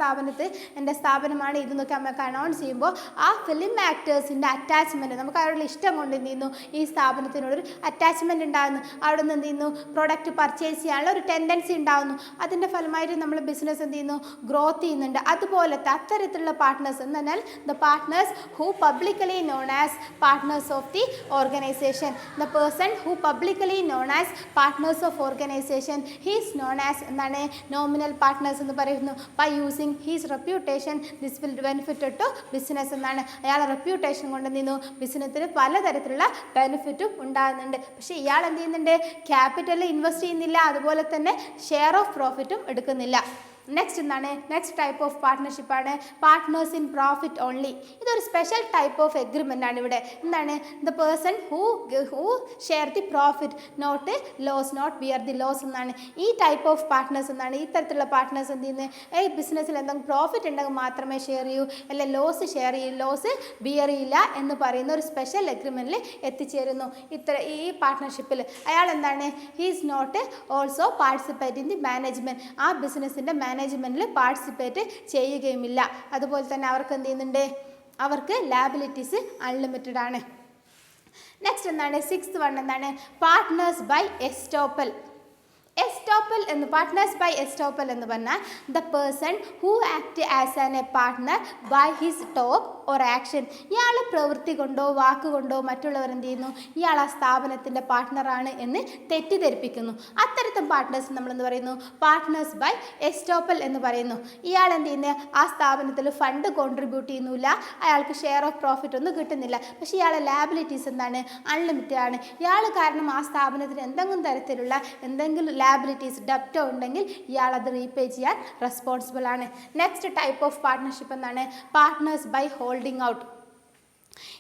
സ്ഥാപനമാണ് ഇതെന്നൊക്കെ നമുക്ക് അനൗൺസ് ചെയ്യുമ്പോൾ ആ ഫിലിം ആക്ടേഴ്സിൻ്റെ അറ്റാച്ച്മെൻറ്റ് നമുക്ക് അവരുടെ ഇഷ്ടം കൊണ്ട് എന്ത് ചെയ്യുന്നു ഈ സ്ഥാപനത്തിനോടൊരു അറ്റാച്ച്മെൻറ്റ് ഉണ്ടാകുന്നു. അവിടെ നിന്ന് എന്ത് ചെയ്യുന്നു പ്രോഡക്റ്റ് പർച്ചേസ് ചെയ്യാനുള്ള ഒരു ടെൻഡൻസി ഉണ്ടാകുന്നു. അതിൻ്റെ ഫലമായിട്ട് നമ്മൾ ബിസിനസ് എന്ത് ചെയ്യുന്നു ഗ്രോത്ത് ചെയ്യുന്നുണ്ട്. അതുപോലത്തെ അത്തരത്തിലുള്ള പാർട്ട്നേഴ്സ് എന്ന് പറഞ്ഞാൽ the partners who publicly known as partners of the organisation. The person who publicly known as partners of organisation he's known as എന്താണ് നോമിനൽ പാർട്ട്നേഴ്സ് എന്ന് പറയുന്നു. By using his reputation this will benefit to business എന്നാണ്. അയാളെ reputation കൊണ്ട് എന്ത് ചെയ്യുന്നു ബിസിനസ്സിന് പലതരത്തിലുള്ള ബെനിഫിറ്റും ഉണ്ടാകുന്നുണ്ട്. പക്ഷേ ഇയാൾ എന്ത് ചെയ്യുന്നുണ്ട് ക്യാപിറ്റൽ ഇൻവെസ്റ്റ് ചെയ്യുന്നില്ല, അതുപോലെ തന്നെ ഷെയർ ഓഫ് പ്രോഫിറ്റും എടുക്കുന്നില്ല. നെക്സ്റ്റ് എന്താണ് നെക്സ്റ്റ് ടൈപ്പ് ഓഫ് പാർട്ട്ണർഷിപ്പാണ് പാർട്ട്നേഴ്സ് ഇൻ പ്രോഫിറ്റ് ഓൺലി. ഇതൊരു സ്പെഷ്യൽ ടൈപ്പ് ഓഫ് എഗ്രിമെൻ്റ് ആണ്. ഇവിടെ എന്താണ് the person who share the profit not loss not bear the loss എന്നാണ്. ഈ ടൈപ്പ് ഓഫ് പാർട്ട്നേഴ്സ് എന്നാണ് ഈ തരത്തിലുള്ള പാർട്ട്നേഴ്സ് എന്ത് ചെയ്യുന്നത് ബിസിനസ്സിൽ എന്തെങ്കിലും പ്രോഫിറ്റ് ഉണ്ടെങ്കിൽ മാത്രമേ ഷെയർ ചെയ്യൂ, അല്ലെ ലോസ് ഷെയർ ചെയ്യൂ, ലോസ് ബിയർ ചെയ്യില്ല എന്ന് പറയുന്ന ഒരു സ്പെഷ്യൽ എഗ്രിമെൻറ്റിൽ എത്തിച്ചേരുന്നു. ഈ പാർട്ട്ണർഷിപ്പിൽ അയാൾ എന്താണ് he's not also participate in the management. ആ ബിസിനസ്സിൻ്റെ മാനേജ്മെൻറ്റിൽ പാർട്ടിസിപ്പേറ്റ് ചെയ്യുകയുമില്ല. അതുപോലെ തന്നെ അവർക്ക് എന്ത് ചെയ്യുന്നുണ്ട് അവർക്ക് ലാബിലിറ്റീസ് അൺലിമിറ്റഡ് ആണ്. നെക്സ്റ്റ് എന്താണ് സിക്സ്ത് വൺ എന്താണ് പാർട്ട്നേഴ്സ് ബൈ എസ്റ്റോപ്പൽ. എസ്റ്റോപ്പൽ എന്ന് പാർട്ട്നേഴ്സ് ബൈ എസ്റ്റോപ്പൽ എന്ന് പറഞ്ഞാൽ the person who act as an a partner by his talk or action. ഇയാൾ പ്രവൃത്തി കൊണ്ടോ വാക്കുകൊണ്ടോ മറ്റുള്ളവർ എന്ത് ചെയ്യുന്നു ഇയാൾ ആ സ്ഥാപനത്തിൻ്റെ പാർട്ട്ണറാണ് എന്ന് തെറ്റിദ്ധരിപ്പിക്കുന്നു. അത്തരത്തിൽ പാർട്ട്നേഴ്സ് നമ്മളെന്ന് പറയുന്നു പാർട്ട്നേഴ്സ് ബൈ എസ്റ്റോപ്പൽ എന്ന് പറയുന്നു. ഇയാൾ എന്ത് ചെയ്യുന്നത് ആ സ്ഥാപനത്തിൽ ഫണ്ട് കോൺട്രിബ്യൂട്ട് ചെയ്യുന്നില്ല, അയാൾക്ക് ഷെയർ ഓഫ് പ്രോഫിറ്റ് ഒന്നും കിട്ടുന്നില്ല. പക്ഷേ ഇയാളെ ലാബിലിറ്റീസ് എന്താണ് അൺലിമിറ്റഡ് ആണ്. ഇയാൾ കാരണം ആ സ്ഥാപനത്തിന് എന്തെങ്കിലും ലാബിലിറ്റീസ് ഡെപ്റ്റോ ഉണ്ടെങ്കിൽ ഇയാൾ അത് റീപേ ചെയ്യാൻ റെസ്പോൺസിബിൾ ആണ്. നെക്സ്റ്റ് ടൈപ്പ് ഓഫ് പാർട്ട്ണർഷിപ്പ് എന്താണ് പാർട്ട്നേഴ്സ് ബൈ ഹോൾഡിംഗ് ഔട്ട്.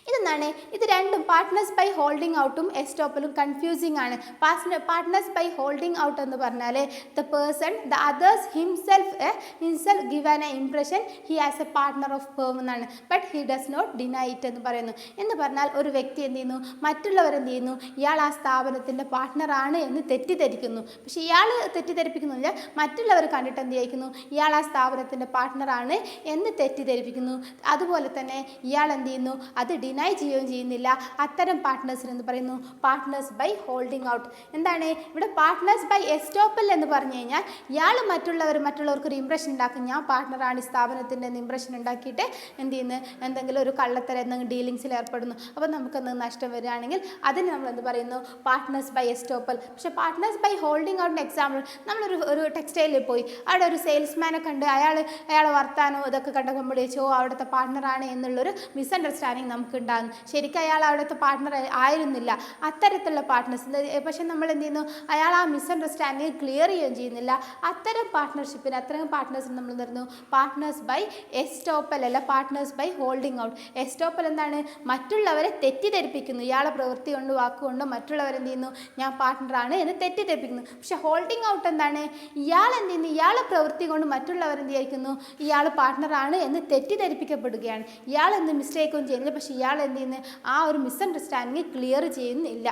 ഇതെന്താണ് ഇത് രണ്ടും പാർട്ട്നേഴ്സ് ബൈ ഹോൾഡിംഗ് ഔട്ടും എസ്റ്റോപ്പലും കൺഫ്യൂസിങ് ആണ്. പാർട്ട്നേഴ്സ് ബൈ ഹോൾഡിംഗ് ഔട്ട് എന്ന് പറഞ്ഞാൽ the person the others himself give an impression he as a partner of firm എന്നാണ്, but he does not deny it എന്ന് പറയുന്നു. എന്ന് പറഞ്ഞാൽ ഒരു വ്യക്തി എന്ത് ചെയ്യുന്നു മറ്റുള്ളവരെന്ത് ചെയ്യുന്നു ഇയാൾ ആ സ്ഥാപനത്തിൻ്റെ പാർട്ട്ണറാണ് എന്ന് തെറ്റിദ്ധരിക്കുന്നു. പക്ഷേ ഇയാൾ തെറ്റിദ്ധരിപ്പിക്കുന്നില്ല, മറ്റുള്ളവർ കണ്ടിട്ട് എന്ത് ചെയ്യിക്കുന്നു ഇയാൾ ആ സ്ഥാപനത്തിൻ്റെ പാർട്ട്ണറാണ് എന്ന് തെറ്റിദ്ധരിപ്പിക്കുന്നു. അതുപോലെ തന്നെ ഇയാൾ എന്ത് ചെയ്യുന്നു അത് ഡിനൈ ചെയ്യുകയും ചെയ്യുന്നില്ല. അത്തരം പാർട്ട്നേഴ്സിന് എന്ന് പറയുന്നു പാർട്ട്നേഴ്സ് ബൈ ഹോൾഡിംഗ് ഔട്ട്. എന്താണ് ഇവിടെ പാർട്ട്നേഴ്സ് ബൈ എസ്റ്റോപ്പൽ എന്ന് പറഞ്ഞു കഴിഞ്ഞാൽ ഇയാൾ മറ്റുള്ളവർക്ക് ഒരു ഇംപ്രഷൻ ഉണ്ടാക്കും, ഞാൻ പാർട്ട്ണറാണ് ഈ സ്ഥാപനത്തിൻ്റെ ഇംപ്രഷൻ ഉണ്ടാക്കിയിട്ട് എന്ത് ചെയ്യുന്നു എന്തെങ്കിലും ഒരു കള്ളത്തരം എന്തെങ്കിലും ഡീലിങ്സിൽ ഏർപ്പെടുന്നു. അപ്പോൾ നമുക്ക് എന്തെങ്കിലും നഷ്ടം വരികയാണെങ്കിൽ അതിന് നമ്മൾ എന്ത് പറയുന്നു പാർട്ട്നേഴ്സ് ബൈ എസ്റ്റോപ്പൽ. പക്ഷേ പാർട്ട്നേഴ്സ് ബൈ ഹോൾഡിംഗ് ഔട്ടിന് എക്സാമ്പിൾ നമ്മളൊരു ടെക്സ്റ്റൈലിൽ പോയി അവിടെ ഒരു സെയിൽസ്മാനെ കണ്ട് അയാൾ വർത്താനോ ഇതൊക്കെ കണ്ടപ്പോൾ നമ്മൾ ചോദിച്ചോ അവിടുത്തെ പാർട്ട്ണറാണ് എന്നുള്ളൊരു മിസ്അണ്ടർസ്റ്റാൻഡിങ് നമുക്ക് ഉണ്ടാകുന്നു. ശരിക്കും അയാൾ അവിടുത്തെ പാർട്ട്ണർ ആയിരുന്നില്ല. അത്തരത്തിലുള്ള പാർട്ട്നേഴ്സ് പക്ഷെ നമ്മൾ എന്ത് ചെയ്യുന്നു അയാൾ ആ മിസ്അണ്ടർസ്റ്റാൻഡിങ് ക്ലിയർ ചെയ്യുകയും ചെയ്യുന്നില്ല. അത്തരം പാർട്ട്നേഴ്സിന് നമ്മൾ തരുന്നു പാർട്ട്നേഴ്സ് ബൈ എസ്റ്റോപ്പൽ അല്ല partners by holding out. Estoppel എന്താണ് മറ്റുള്ളവരെ തെറ്റിദ്ധരിപ്പിക്കുന്നു, ഇയാളെ പ്രവൃത്തി കൊണ്ട് വാക്കുകൊണ്ടോ മറ്റുള്ളവരെന്ത് ചെയ്യുന്നു ഞാൻ പാർട്ട്ണറാണ് എന്ന് തെറ്റിദ്ധരിപ്പിക്കുന്നു. പക്ഷെ ഹോൾഡിംഗ് ഔട്ട് എന്താണ് ഇയാൾ എന്ത് ചെയ്യുന്നു ഇയാളെ പ്രവൃത്തി കൊണ്ട് മറ്റുള്ളവരെന്ത് വിചാരിക്കുന്നു ഇയാൾ പാർട്ട്ണറാണ് എന്ന് തെറ്റിദ്ധരിപ്പിക്കപ്പെടുകയാണ്. ഇയാൾ എന്ത് മിസ്റ്റേക്കും ചെയ്യുന്നില്ല, പക്ഷേ ഇയാൾ എന്ത് ചെയ്യുന്നത് ആ ഒരു മിസ്അണ്ടർസ്റ്റാൻഡിങ് ക്ലിയർ ചെയ്യുന്നില്ല.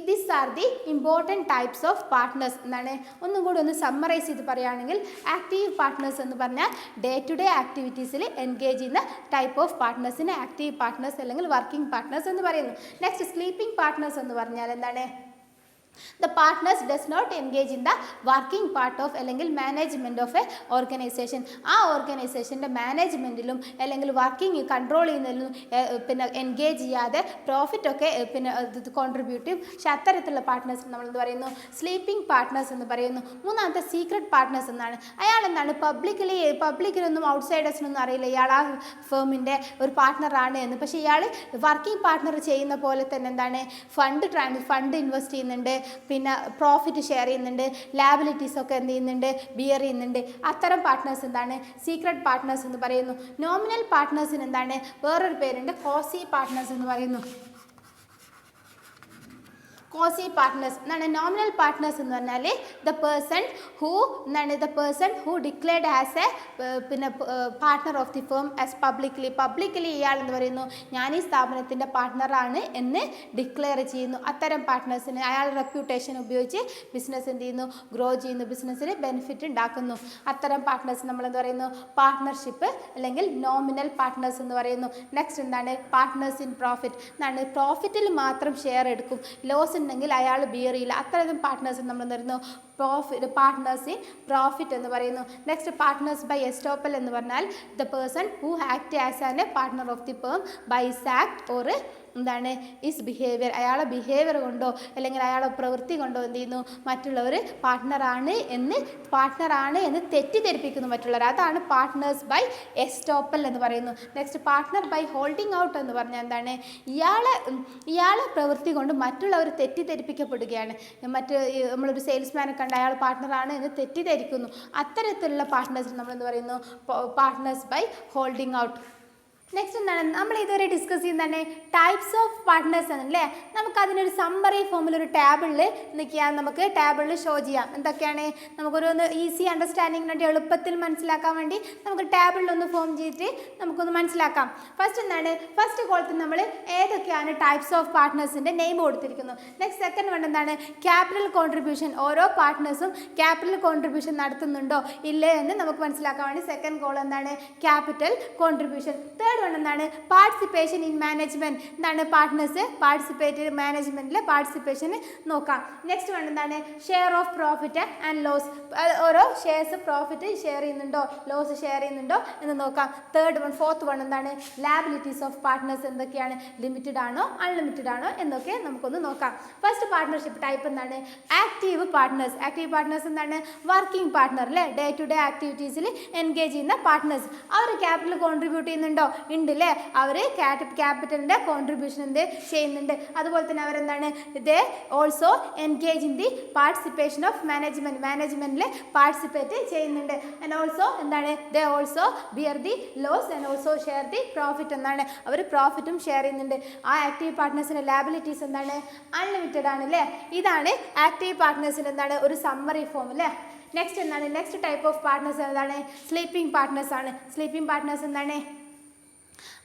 These are the important types of partners എന്നാണ്. ഒന്നും കൂടി ഒന്ന് സമ്മറൈസ് ചെയ്ത് പറയുകയാണെങ്കിൽ ആക്റ്റീവ് പാർട്ട്നേഴ്സ് എന്ന് പറഞ്ഞാൽ ഡേ ടു ഡേ ആക്ടിവിറ്റീസിൽ എൻഗേജ് ചെയ്യുന്ന ടൈപ്പ് ഓഫ് പാർട്ട്നേഴ്സിന് ആക്റ്റീവ് പാർട്ട്നേഴ്സ് അല്ലെങ്കിൽ വർക്കിംഗ് പാർട്ട്നേഴ്സ് എന്ന് പറയുന്നു. നെക്സ്റ്റ് സ്ലീപ്പിംഗ് പാർട്ട്നേഴ്സ് എന്ന് പറഞ്ഞാൽ എന്താണ് the partners does not engage in the working part of അല്ലെങ്കിൽ മാനേജ്മെൻറ്റ് ഓഫ് എ ഓർഗനൈസേഷൻ. ആ ഓർഗനൈസേഷൻ്റെ മാനേജ്മെൻറ്റിലും അല്ലെങ്കിൽ വർക്കിംഗ് കൺട്രോൾ ചെയ്യുന്നതിലും പിന്നെ എൻഗേജ് ചെയ്യാതെ പ്രോഫിറ്റൊക്കെ പിന്നെ കോൺട്രിബ്യൂട്ടീവ്. പക്ഷെ അത്തരത്തിലുള്ള പാർട്ട്നേഴ്സ് നമ്മൾ എന്ത് പറയുന്നു? സ്ലീപ്പിംഗ് പാർട്ട്നേഴ്സ് എന്ന് പറയുന്നു. മൂന്നാമത്തെ സീക്രട്ട് പാർട്ട്നേഴ്സ് എന്നാണ്. അയാൾ എന്താണ് പബ്ലിക്കിലൊന്നും ഔട്ട്സൈഡേഴ്സിനൊന്നും അറിയില്ല ഇയാൾ ആ ഫേമിൻ്റെ ഒരു പാർട്ട്ണറാണ് എന്ന്. പക്ഷേ ഇയാൾ വർക്കിംഗ് പാർട്ട്ണർ ചെയ്യുന്ന പോലെ തന്നെ എന്താണ് ഫണ്ട് ഇൻവെസ്റ്റ് ചെയ്യുന്നുണ്ട്, പിന്നെ പ്രോഫിറ്റ് ഷെയർ ചെയ്യുന്നുണ്ട്, ലാബിലിറ്റീസൊക്കെ എന്ത് ചെയ്യുന്നുണ്ട്? ബിയർ ചെയ്യുന്നുണ്ട്. അത്തരം പാർട്ട്നേഴ്സ് എന്താണ്? സീക്രട്ട് പാർട്ട്നേഴ്സ് എന്ന് പറയുന്നു. നോമിനൽ പാർട്ട്നേഴ്സിന് എന്താണ്? വേറൊരു പേരുണ്ട്, കോസി പാർട്ട്നേഴ്സ് എന്ന് പറയുന്നു. കോസി പാർട്ട്നേഴ്സ് എന്നാണ്. നോമിനൽ പാർട്ട്നേഴ്സ് എന്ന് പറഞ്ഞാൽ the person who declared as a പിന്നെ partner of the firm as publicly ഇയാൾ എന്ന് പറയുന്നു ഞാൻ ഈ സ്ഥാപനത്തിൻ്റെ പാർട്ട്ണറാണ് എന്ന് ഡിക്ലെയർ ചെയ്യുന്നു. അത്തരം പാർട്ട്നേഴ്സിന് അയാളുടെ റെപ്യൂട്ടേഷൻ ഉപയോഗിച്ച് ബിസിനസ് എന്ത് ചെയ്യുന്നു? ഗ്രോ ചെയ്യുന്നു, ബിസിനസ്സിന് ബെനിഫിറ്റ് ഉണ്ടാക്കുന്നു. അത്തരം പാർട്ട്നേഴ്സ് നമ്മൾ എന്ത് പറയുന്നു? പാർട്ട്ണർഷിപ്പ് അല്ലെങ്കിൽ നോമിനൽ പാർട്ട്നേഴ്സ് എന്ന് പറയുന്നു. നെക്സ്റ്റ് എന്താണ്? പാർട്ട്നേഴ്സ് ഇൻ പ്രോഫിറ്റ് എന്നാണ്. പ്രോഫിറ്റിൽ മാത്രം ഷെയർ എടുക്കും, ലോസ് ഉണ്ടെങ്കിൽ അയാൾ ബിയർ ചെയ്യില്ല. അത്തരം പാർട്ട്നേഴ്സ് നമ്മൾ എന്തായിരുന്നു? പാർട്ട്നേഴ്സ് ഇൻ പ്രോഫിറ്റ് എന്ന് പറയുന്നു. നെക്സ്റ്റ് പാർട്ട്നേഴ്സ് ബൈ എസ്റ്റോപ്പൽ എന്ന് പറഞ്ഞാൽ the person who act as an a partner of the firm by act or എന്താണ് ഈസ് ബിഹേവിയർ. അയാളെ ബിഹേവിയർ കൊണ്ടോ അല്ലെങ്കിൽ അയാളെ പ്രവൃത്തി കൊണ്ടോ എന്ത് ചെയ്യുന്നു? മറ്റുള്ളവർ പാർട്ട്ണറാണ് എന്ന് തെറ്റിദ്ധരിപ്പിക്കുന്നു മറ്റുള്ളവർ. അതാണ് പാർട്ട്നേഴ്സ് ബൈ എസ്റ്റോപ്പൽ എന്ന് പറയുന്നു. Next partner by holding out എന്ന് പറഞ്ഞാൽ എന്താണ്? ഇയാളെ പ്രവൃത്തി കൊണ്ട് മറ്റുള്ളവർ തെറ്റിദ്ധരിപ്പിക്കപ്പെടുകയാണ്. നമ്മളൊരു സെയിൽസ്മാനെ കണ്ട് അയാൾ പാർട്ട്ണറാണ് എന്ന് തെറ്റിദ്ധരിക്കുന്നു. അത്തരത്തിലുള്ള പാർട്ട്നേഴ്സ് നമ്മളെന്ന് പറയുന്നു partners by holding out. Next എന്താണ്? നമ്മൾ ഇതുവരെ ഡിസ്കസ് ചെയ്യുന്നതാണ് ടൈപ്സ് ഓഫ് പാർട്ട്നേഴ്സ് ആണല്ലേ. നമുക്കതിനൊരു സമ്മറി ഫോമിൽ ഒരു ടേബിളിൽ നമുക്ക് ടേബിളിൽ ഷോ ചെയ്യാം. എന്തൊക്കെയാണ്? നമുക്കൊരു ഈസി അണ്ടർസ്റ്റാൻഡിങ്ങിന് വേണ്ടി എളുപ്പത്തിൽ മനസ്സിലാക്കാൻ വേണ്ടി നമുക്ക് ടേബിളിലൊന്ന് ഫോം ചെയ്തിട്ട് നമുക്കൊന്ന് മനസ്സിലാക്കാം. ഫസ്റ്റ് എന്താണ്? ഫസ്റ്റ് കോളത്തിൽ നമ്മൾ ഏതൊക്കെയാണ് ടൈപ്സ് ഓഫ് പാർട്ട്നേഴ്സിൻ്റെ നെയിം കൊടുത്തിരിക്കുന്നു. നെക്സ്റ്റ് സെക്കൻഡ് വൺ എന്താണ്? Capital contribution. ഓരോ പാർട്ട്നേഴ്സും ക്യാപിറ്റൽ കോൺട്രിബ്യൂഷൻ നടത്തുന്നുണ്ടോ ഇല്ലേ എന്ന് നമുക്ക് മനസ്സിലാക്കാൻ വേണ്ടി സെക്കൻഡ് കോളം എന്താണ്? Capital contribution. തേർഡ് വൺ എന്താണ്? Participation in management. എന്താണ്? പാർട്ട്നേഴ്സ് മാനേജ്മെന്റിൽ പാർട്ടിസിപ്പേഷൻ നോക്കാം. നെക്സ്റ്റ് വൺ എന്താണ്? Share of profit and loss. ഓരോ ഷെയർസ് പ്രോഫിറ്റ് ഷെയർ ചെയ്യുന്നുണ്ടോ ലോസ് ഷെയർ ചെയ്യുന്നുണ്ടോ എന്ന് നോക്കാം. ഫോർത്ത് വൺ എന്താണ്? ലാബിലിറ്റീസ് ഓഫ് പാർട്ട്നേഴ്സ് എന്തൊക്കെയാണ്? ലിമിറ്റഡ് ആണോ അൺലിമിറ്റഡ് ആണോ എന്നൊക്കെ നമുക്കൊന്ന് നോക്കാം. ഫസ്റ്റ് പാർട്ട്ണർഷിപ്പ് ടൈപ്പ് എന്താണ്? Active partners. ആക്റ്റീവ് പാർട്ട്നേഴ്സ് എന്താണ്? വർക്കിംഗ് പാർട്ട്ണർ അല്ലേ, ഡേ ടു ഡേ ആക്ടിവിറ്റീസിൽ എൻഗേജ് ചെയ്യുന്ന പാർട്ട്നേഴ്സ്. അവർ ക്യാപിറ്റൽ കോൺട്രിബ്യൂട്ട് ചെയ്യുന്നുണ്ടോ? ഉണ്ട് അല്ലേ. അവർ ക്യാപിറ്റലിൻ്റെ കോൺട്രിബ്യൂഷൻ എന്ത് ചെയ്യുന്നുണ്ട്. അതുപോലെ തന്നെ അവരെന്താണ്? They also engage in the participation of മാനേജ്മെന്റിൽ പാർട്ടിസിപ്പേറ്റ് ചെയ്യുന്നുണ്ട്. ആൻഡ് ഓൾസോ എന്താണ്? They also bear the loss and also share the profit. എന്നാണ്? അവർ പ്രോഫിറ്റും ഷെയർ ചെയ്യുന്നുണ്ട്. ആ ആക്റ്റീവ് പാർട്ട്നേഴ്സിൻ്റെ ലാബിലിറ്റീസ് എന്താണ്? അൺലിമിറ്റഡ് ആണ് അല്ലേ. ഇതാണ് ആക്റ്റീവ് പാർട്ട്നേഴ്സിൻ്റെ എന്താണ്? ഒരു സമ്മറി ഫോം അല്ലേ. നെക്സ്റ്റ് എന്താണ്? നെക്സ്റ്റ് ടൈപ്പ് ഓഫ് പാർട്ട്നേഴ്സ് എന്താണ്? സ്ലീപ്പിംഗ് പാർട്ട്നേഴ്സ് ആണ്. സ്ലീപ്പിംഗ് പാർട്ട്നേഴ്സ് എന്താണ്?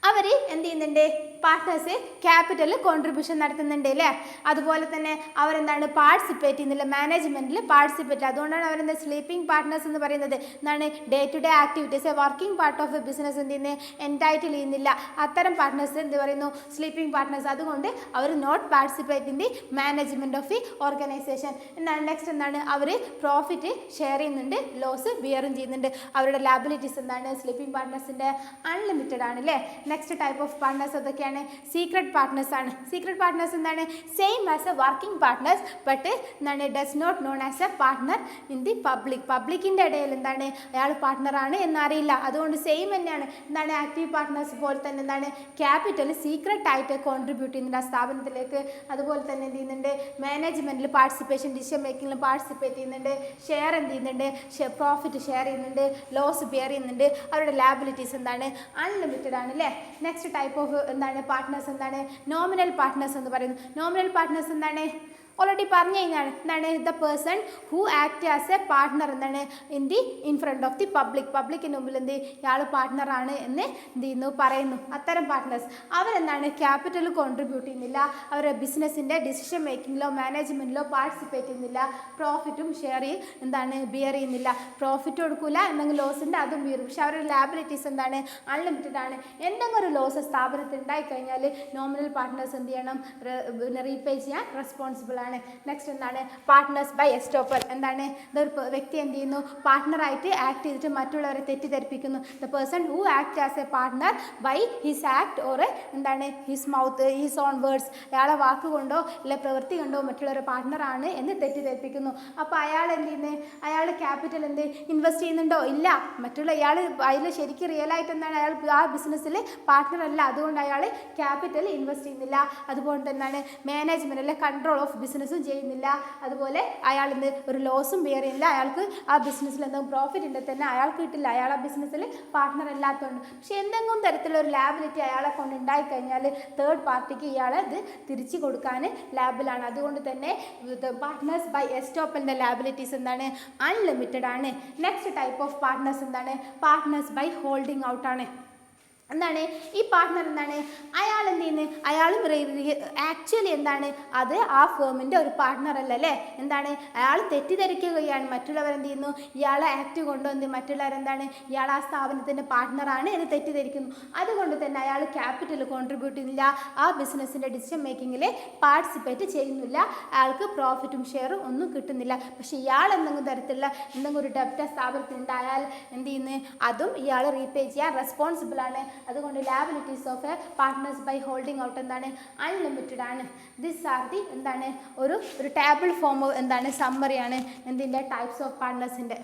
അവർ എന്ത് ചെയ്യുന്നുണ്ട്? പാർട്ട്നേഴ്സ് ക്യാപിറ്റൽ കോൺട്രിബ്യൂഷൻ നടത്തുന്നുണ്ട് അല്ലേ. അതുപോലെ തന്നെ അവരെന്താണ്? പാർട്ടിസിപ്പേറ്റ് ചെയ്യുന്നില്ല, മാനേജ്മെൻറ്റിൽ പാർട്ടിസിപ്പേറ്റ്. അതുകൊണ്ടാണ് അവരെന്താ സ്ലീപ്പിംഗ് പാർട്ട്നേഴ്സ് എന്ന് പറയുന്നത്. എന്താണ്? Day to day activities working part of a business എന്ത് ചെയ്യുന്നത്? എൻറ്റൈറ്റിൽ ചെയ്യുന്നില്ല. അത്തരം പാർട്ട്നേഴ്സ് എന്ത് പറയുന്നു? Sleeping partners. അതുകൊണ്ട് അവർ not participate in the management of the organisation. എന്താണ്? നെക്സ്റ്റ് എന്താണ്? അവർ പ്രോഫിറ്റ് ഷെയർ ചെയ്യുന്നുണ്ട്, ലോസ് ബിയറും ചെയ്യുന്നുണ്ട്. അവരുടെ ലാബിലിറ്റീസ് എന്താണ്? സ്ലീപ്പിംഗ് പാർട്ട്നേഴ്സിൻ്റെ അൺലിമിറ്റഡ് ആണ് അല്ലേ. നെക്സ്റ്റ് ടൈപ്പ് ഓഫ് പാർട്ട്നേഴ്സ് അതൊക്കെയാണ് സീക്രട്ട് പാർട്ട്നേഴ്സ് ആണ്. സീക്രട്ട് പാർട്ട്നേഴ്സ് എന്താണ്? Same as a working partners but എന്താണ്? Does not known as a partner in the പബ്ലിക്കിൻ്റെ ഇടയിൽ എന്താണ്? അയാൾ പാർട്ട്ണറാണ് എന്നറിയില്ല. അതുകൊണ്ട് സെയിം തന്നെയാണ്. എന്താണ്? ആക്റ്റീവ് പാർട്ട്നേഴ്സ് പോലെ തന്നെ എന്താണ്? ക്യാപിറ്റൽ സീക്രട്ട് ആയിട്ട് കോൺട്രിബ്യൂട്ട് ചെയ്യുന്നുണ്ട് ആ സ്ഥാപനത്തിലേക്ക്. അതുപോലെ തന്നെ എന്ത് ചെയ്യുന്നുണ്ട്? മാനേജ്മെൻറ്റിൽ പാർട്ടിസിപ്പേഷൻ, ഡിസിഷൻ മേക്കിങ്ങിൽ പാർട്ടിസിപ്പേറ്റ് ചെയ്യുന്നുണ്ട്. ഷെയർ എന്ത് ചെയ്യുന്നുണ്ട്? പ്രോഫിറ്റ് ഷെയർ ചെയ്യുന്നുണ്ട്, ലോസ് ബിയർ ചെയ്യുന്നുണ്ട്. അവരുടെ ലാബിലിറ്റീസ് എന്താണ്? അൺലിമിറ്റഡ് ആണ് അല്ലേ. നെക്സ്റ്റ് ടൈപ്പ് ഓഫ് എന്താണ്? പാർട്ട്നേഴ്സ് എന്താണ്? നോമിനൽ പാർട്ട്നേഴ്സ് എന്ന് പറയുന്നു. നോമിനൽ പാർട്ട്നേഴ്സ് എന്താണ്? ഓൾറെഡി പറഞ്ഞു കഴിഞ്ഞാൽ എന്താണ്? The person who act as a partner എന്താണ്? ഇൻ ഫ്രണ്ട് ഓഫ് ദി പബ്ലിക്കിന് മുമ്പിൽ എന്ത് ഇയാൾ പാർട്ട്ണറാണ് എന്ന് എന്ത് ചെയ്യുന്നു? പറയുന്നു. അത്തരം പാർട്ട്നേഴ്സ് അവരെന്താണ്? ക്യാപിറ്റൽ കോൺട്രിബ്യൂട്ട് ചെയ്യുന്നില്ല, അവരുടെ ബിസിനസ്സിൻ്റെ ഡിസിഷൻ മേക്കിങ്ങിലോ മാനേജ്മെൻറ്റിലോ പാർട്ടിസിപ്പേറ്റ് ചെയ്യുന്നില്ല, പ്രോഫിറ്റും ഷെയർ എന്താണ്? ബിയർ ചെയ്യുന്നില്ല. പ്രോഫിറ്റ് കൊടുക്കില്ല, എന്തെങ്കിലും ലോസ് ഉണ്ട് അതും ബിയർ. പക്ഷെ അവരുടെ ലാബിലിറ്റീസ് എന്താണ്? അൺലിമിറ്റഡ് ആണ്. എന്തെങ്കിലും ഒരു ലോസ് സ്ഥാപനത്തിൽ ഉണ്ടായിക്കഴിഞ്ഞാൽ നോമിനൽ പാർട്ട്നേഴ്സ് എന്ത് ചെയ്യണം? റീപേ ചെയ്യാൻ റെസ്പോൺസിബിൾ എന്നുള്ളതാണ്. നെക്സ്റ്റ് എന്താണ് പാർട്ട്നേഴ്സ് ബൈ എസ്റ്റോപ്പൽ. എന്താണ് ഇതൊരു വ്യക്തി എന്ത് ചെയ്യുന്നു, പാർട്ട്ണറായിട്ട് ആക്ട് ചെയ്തിട്ട് മറ്റുള്ളവരെ തെറ്റിദ്ധരിപ്പിക്കുന്നു. The person who act as a partner by his act or എന്താണ് his mouth his own words, അയാളെ വാക്കുകൊണ്ടോ അല്ലെ പ്രവൃത്തി കൊണ്ടോ മറ്റുള്ളവരുടെ പാർട്ട്ണറാണ് എന്ന് തെറ്റിദ്ധരിപ്പിക്കുന്നു. അപ്പോൾ അയാൾ എന്ത് ചെയ്യുന്നത്, അയാളുടെ ക്യാപിറ്റൽ എന്ത് ഇൻവെസ്റ്റ് ചെയ്യുന്നുണ്ടോ, ഇല്ല. മറ്റുള്ള ഇയാൾ അതിൽ ശരിക്കും റിയൽ ആയിട്ട് എന്താണ് അയാൾ ആ ബിസിനസ്സിൽ പാർട്ട്ണർ അല്ല, അതുകൊണ്ട് അയാൾ ക്യാപിറ്റൽ ഇൻവെസ്റ്റ് ചെയ്യുന്നില്ല. അതുപോലെ തന്നെയാണ് മാനേജ്മെന്റ് അല്ലെ കൺട്രോൾ ഓഫ് ബിസിനസ്സും ചെയ്യുന്നില്ല. അതുപോലെ അയാൾ എന്ത് ഒരു ലോസും ബെയർ ചെയ്യുന്നില്ല. അയാൾക്ക് ആ ബിസിനസ്സിൽ എന്തെങ്കിലും പ്രോഫിറ്റ് ഉണ്ടെങ്കിൽ തന്നെ അയാൾക്ക് കിട്ടില്ല, അയാൾ ആ ബിസിനസ്സിൽ പാർട്ട്ണർ അല്ലാത്തതുകൊണ്ട്. പക്ഷെ എന്തെങ്കിലും തരത്തിലൊരു ലാബിലിറ്റി അയാളെ കൊണ്ട് ഉണ്ടായിക്കഴിഞ്ഞാൽ തേർഡ് പാർട്ടിക്ക് ഇയാളെ ഇത് തിരിച്ചു കൊടുക്കാൻ ലാബിലാണ്. അതുകൊണ്ട് തന്നെ പാർട്ട്നേഴ്സ് ബൈ എസ്റ്റോപ്പലിൻ്റെ ലാബിലിറ്റീസ് എന്താണ് അൺലിമിറ്റഡ് ആണ്. നെക്സ്റ്റ് ടൈപ്പ് ഓഫ് പാർട്ട്നേഴ്സ് എന്താണ് പാർട്ട്നേഴ്സ് ബൈ ഹോൾഡിംഗ് ഔട്ട് ആണ്. എന്താണ് ഈ പാർട്ട്ണർ എന്താണ് അയാൾ എന്ത് ചെയ്യുന്നത്, അയാളും ആക്ച്വലി എന്താണ് അത് ആ ഫേമിൻ്റെ ഒരു പാർട്ട്ണർ അല്ല അല്ലേ. എന്താണ് അയാൾ തെറ്റിദ്ധരിക്കുകയാണ്, മറ്റുള്ളവർ എന്ത് ചെയ്യുന്നു ഇയാളെ ആക്ട് കൊണ്ടുവന്ന് മറ്റുള്ളവരെന്താണ് ഇയാൾ ആ സ്ഥാപനത്തിൻ്റെ പാർട്ട്ണറാണ് എന്ന് തെറ്റിദ്ധരിക്കുന്നു. അതുകൊണ്ട് തന്നെ അയാൾ ക്യാപിറ്റൽ കോൺട്രിബ്യൂട്ട് ചെയ്യുന്നില്ല, ആ ബിസിനസ്സിൻ്റെ ഡിസിഷൻ മേക്കിങ്ങിൽ പാർട്ടിസിപ്പേറ്റ് ചെയ്യുന്നില്ല, അയാൾക്ക് പ്രോഫിറ്റും ഷെയറും ഒന്നും കിട്ടുന്നില്ല. പക്ഷേ ഇയാൾ എന്തെങ്കിലും തരത്തിലുള്ള എന്തെങ്കിലും ഒരു ഡെപ്റ്റ് സ്ഥാപനത്തിൽ ഉണ്ടായാൽ എന്ത് ചെയ്യുന്നത് അതും ഇയാൾ റീപേ ചെയ്യാൻ റെസ്പോൺസിബിൾ ആണ്. അതുകൊണ്ട് liabilities of a partners by holding out എന്താണ് അൺലിമിറ്റഡ് ആണ്. ദിസ് ആർ ദി എന്താണ് ഒരു ടേബിൾ ഫോം എന്താണ് സമ്മറിയാണ് എന്തിൻ്റെ ടൈപ്സ് ഓഫ് പാർട്ട്നേഴ്സിൻ്റെ.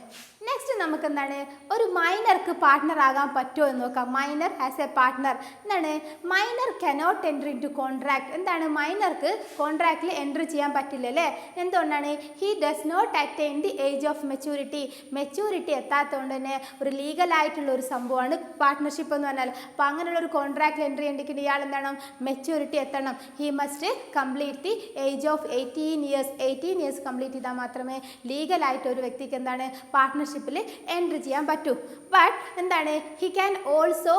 നെക്സ്റ്റ് നമുക്ക് എന്താണ് ഒരു മൈനർക്ക് പാർട്ട്ണർ ആകാൻ പറ്റുമോ എന്ന് നോക്കാം. മൈനർ ആസ് എ പാർട്ട്ണർ എന്താണ് minor cannot enter into contract. എന്താണ് മൈനർക്ക് കോൺട്രാക്റ്റിൽ എൻറ്റർ ചെയ്യാൻ പറ്റില്ല അല്ലേ. എന്തുകൊണ്ടാണ് he does not attain the age of maturity എത്താത്തതുകൊണ്ട് തന്നെ ഒരു ലീഗലായിട്ടുള്ള ഒരു സംഭവമാണ് പാർട്ട്ണർഷിപ്പ് എന്ന് പറഞ്ഞാൽ. അപ്പോൾ അങ്ങനെയുള്ള ഒരു കോൺട്രാക്റ്റിൽ എൻട്രി ചെയ്യണമെങ്കിൽ ഇയാൾ എന്താണ് മെച്യൂരിറ്റി എത്തണം. He must complete the age of 18 years complete ചെയ്താൽ മാത്രമേ ലീഗലായിട്ട് ഒരു വ്യക്തിക്ക് എന്താണ് പാർട്ട്ണർഷിപ്പിൽ എൻട്രി ചെയ്യാൻ പറ്റൂ. ബട്ട് എന്താണ് he can also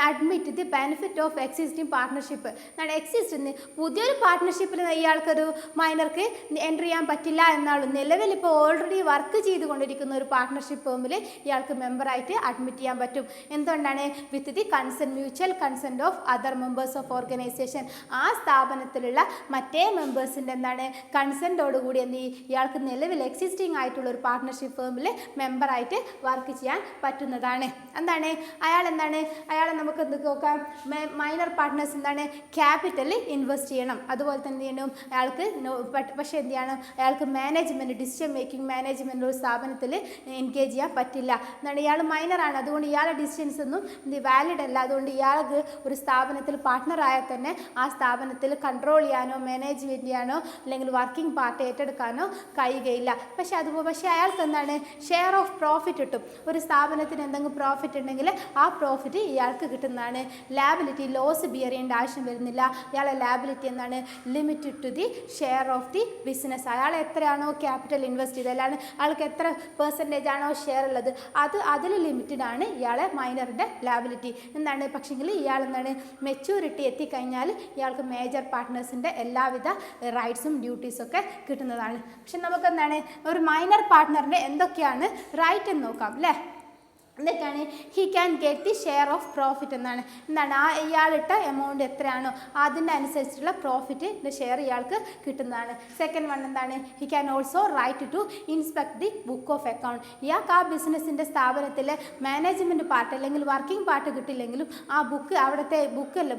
admit the benefit of existing partnership. എന്താണ് എക്സിസ്റ്റ് പുതിയൊരു പാർട്ട്ണർഷിപ്പിൽ ഇയാൾക്കൊരു മൈനർക്ക് എൻട്രി ചെയ്യാൻ പറ്റില്ല എന്നാലും നിലവിൽ ഇപ്പോൾ ഓൾറെഡി വർക്ക് ചെയ്തുകൊണ്ടിരിക്കുന്ന ഒരു പാർട്ട്ണർഷിപ്പ് ഫേമിൽ ഇയാൾക്ക് മെമ്പറായിട്ട് അഡ്മിറ്റ് ചെയ്യാൻ പറ്റും. എന്തുകൊണ്ടാണ് with the mutual consent of other members of organisation. ആ സ്ഥാപനത്തിലുള്ള മറ്റേ മെമ്പേഴ്സിൻ്റെ എന്താണ് കൺസെൻറ്റോടുകൂടി എന്ത് ഇയാൾക്ക് നിലവിൽ എക്സിസ്റ്റിംഗ് ആയിട്ടുള്ള ഒരു പാർട്ട്ണർഷിപ്പ് ഫേമിൽ മെമ്പറായിട്ട് വർക്ക് ചെയ്യാൻ പറ്റുന്നതാണ്. എന്താണ് അയാളെ നമുക്ക് എന്ത് നോക്കാം മൈനർ പാർട്ട്നേഴ്സ് എന്താണ് ക്യാപിറ്റലിൽ ഇൻവെസ്റ്റ് ചെയ്യണം. അതുപോലെ തന്നെ ചെയ്യണം അയാൾക്ക് പക്ഷേ എന്ത് ചെയ്യണം അയാൾക്ക് ഡിസിഷൻ മേക്കിംഗ് മാനേജ്മെൻറ്റ് ഒരു സ്ഥാപനത്തിൽ എൻഗേജ് ചെയ്യാൻ പറ്റില്ല. എന്താണ് ഇയാൾ മൈനറാണ്, അതുകൊണ്ട് ഇയാളുടെ ഡിസിഷൻസ് ഒന്നും വാലിഡ് അല്ല. അതുകൊണ്ട് ഇയാൾക്ക് ഒരു സ്ഥാപനത്തിൽ പാർട്ട്ണറായാൽ തന്നെ ആ സ്ഥാപനത്തിൽ കൺട്രോൾ ചെയ്യാനോ മാനേജ് ചെയ്യാനോ അല്ലെങ്കിൽ വർക്കിംഗ് പാർട്ട് ഏറ്റെടുക്കാനോ കഴിയുകയില്ല. പക്ഷേ അയാൾക്ക് എന്താണ് ഷെയർ ഓഫ് പ്രോഫിറ്റ് കിട്ടും. ഒരു സ്ഥാപനത്തിന് എന്തെങ്കിലും പ്രോഫിറ്റ് ഉണ്ടെങ്കിൽ ആ പ്രോഫിറ്റ് ഇയാൾക്ക് കിട്ടുന്നതാണ്. ലാബിലിറ്റി ലോസ് ബിയർ ചെയ്യേണ്ട ആവശ്യം വരുന്നില്ല. ഇയാളെ ലാബിലിറ്റി എന്താണ് limited to the share of the business. അയാൾ എത്രയാണോ ക്യാപിറ്റൽ ഇൻവെസ്റ്റ് ചെയ്തത് അല്ലാണ്ട് അയാൾക്ക് എത്ര പെർസെൻറ്റേജ് ആണോ ഷെയർ ഉള്ളത് അതിൽ ലിമിറ്റഡ് ആണ് ഇയാളെ മൈനറിൻ്റെ ലാബിലിറ്റി. എന്താണ് പക്ഷെങ്കിൽ ഇയാൾ എന്താണ് മെച്യൂരിറ്റി എത്തിക്കഴിഞ്ഞാൽ ഇയാൾക്ക് മേജർ പാർട്ട്നേഴ്സിൻ്റെ എല്ലാവിധ റൈറ്റ്സും ഡ്യൂട്ടീസും ഒക്കെ കിട്ടുന്നതാണ്. പക്ഷെ നമുക്ക് എന്താണ് ഒരു മൈനർ പാർട്ട്ണറിൻ്റെ എന്തൊക്കെയാണ് റൈറ്റ് എന്ന് നോക്കാം അല്ലേ. എന്തൊക്കെയാണ് he can get the share of profit എന്താണ് ആ ഇയാളിട്ട എമൗണ്ട് എത്രയാണോ അതിൻ്റെ അനുസരിച്ചുള്ള പ്രോഫിറ്റ് ഷെയർ ഇയാൾക്ക് കിട്ടുന്നതാണ്. സെക്കൻഡ് വൺ എന്താണ് he can also right to inspect the book of account. ഇയാൾക്ക് ആ ബിസിനസ്സിൻ്റെ സ്ഥാപനത്തിലെ മാനേജ്മെൻറ്റ് പാർട്ട് അല്ലെങ്കിൽ വർക്കിംഗ് പാർട്ട് കിട്ടില്ലെങ്കിലും ആ അവിടുത്തെ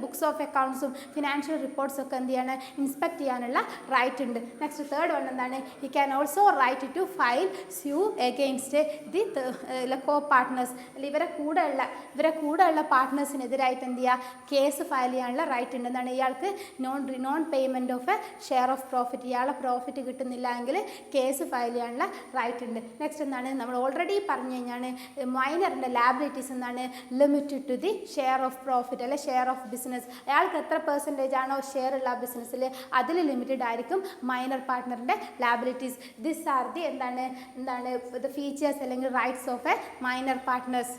ബുക്സ് ഓഫ് അക്കൗണ്ട്സും ഫിനാൻഷ്യൽ റിപ്പോർട്ട്സും ഒക്കെ എന്ത് ചെയ്യണം ഇൻസ്പെക്ട് ചെയ്യാനുള്ള റൈറ്റ് ഉണ്ട്. നെക്സ്റ്റ് തേർഡ് വൺ എന്താണ് he can also right to file sue against the co partners. ഇവരെ കൂടെയുള്ള പാർട്ട്നേഴ്സിനെതിരായിട്ട് എന്ത് ചെയ്യുക കേസ് ഫയൽ ചെയ്യാനുള്ള റൈറ്റ് ഉണ്ട്. എന്താണ് ഇയാൾക്ക് non payment of a share of profit. ഇയാളെ പ്രോഫിറ്റ് കിട്ടുന്നില്ല എങ്കിൽ കേസ് ഫയൽ ചെയ്യാനുള്ള റൈറ്റ് ഉണ്ട്. നെക്സ്റ്റ് എന്താണ് നമ്മൾ ഓൾറെഡി പറഞ്ഞു കഴിഞ്ഞാണ് മൈനറിൻ്റെ ലാബിലിറ്റീസ് എന്താണ് limited to the share of profit അല്ലെ ഷെയർ ഓഫ് ബിസിനസ്. അയാൾക്ക് എത്ര പെർസെൻറ്റേജ് ആണോ ഷെയർ ഉള്ള ബിസിനസ്സിൽ അതിൽ ലിമിറ്റഡ് ആയിരിക്കും മൈനർ പാർട്ട്ണറിൻ്റെ ലാബിലിറ്റീസ്. ദിസ് ആർ ദി എന്താണ് ദ ഫീച്ചേഴ്സ് അല്ലെങ്കിൽ rights of a minor partners.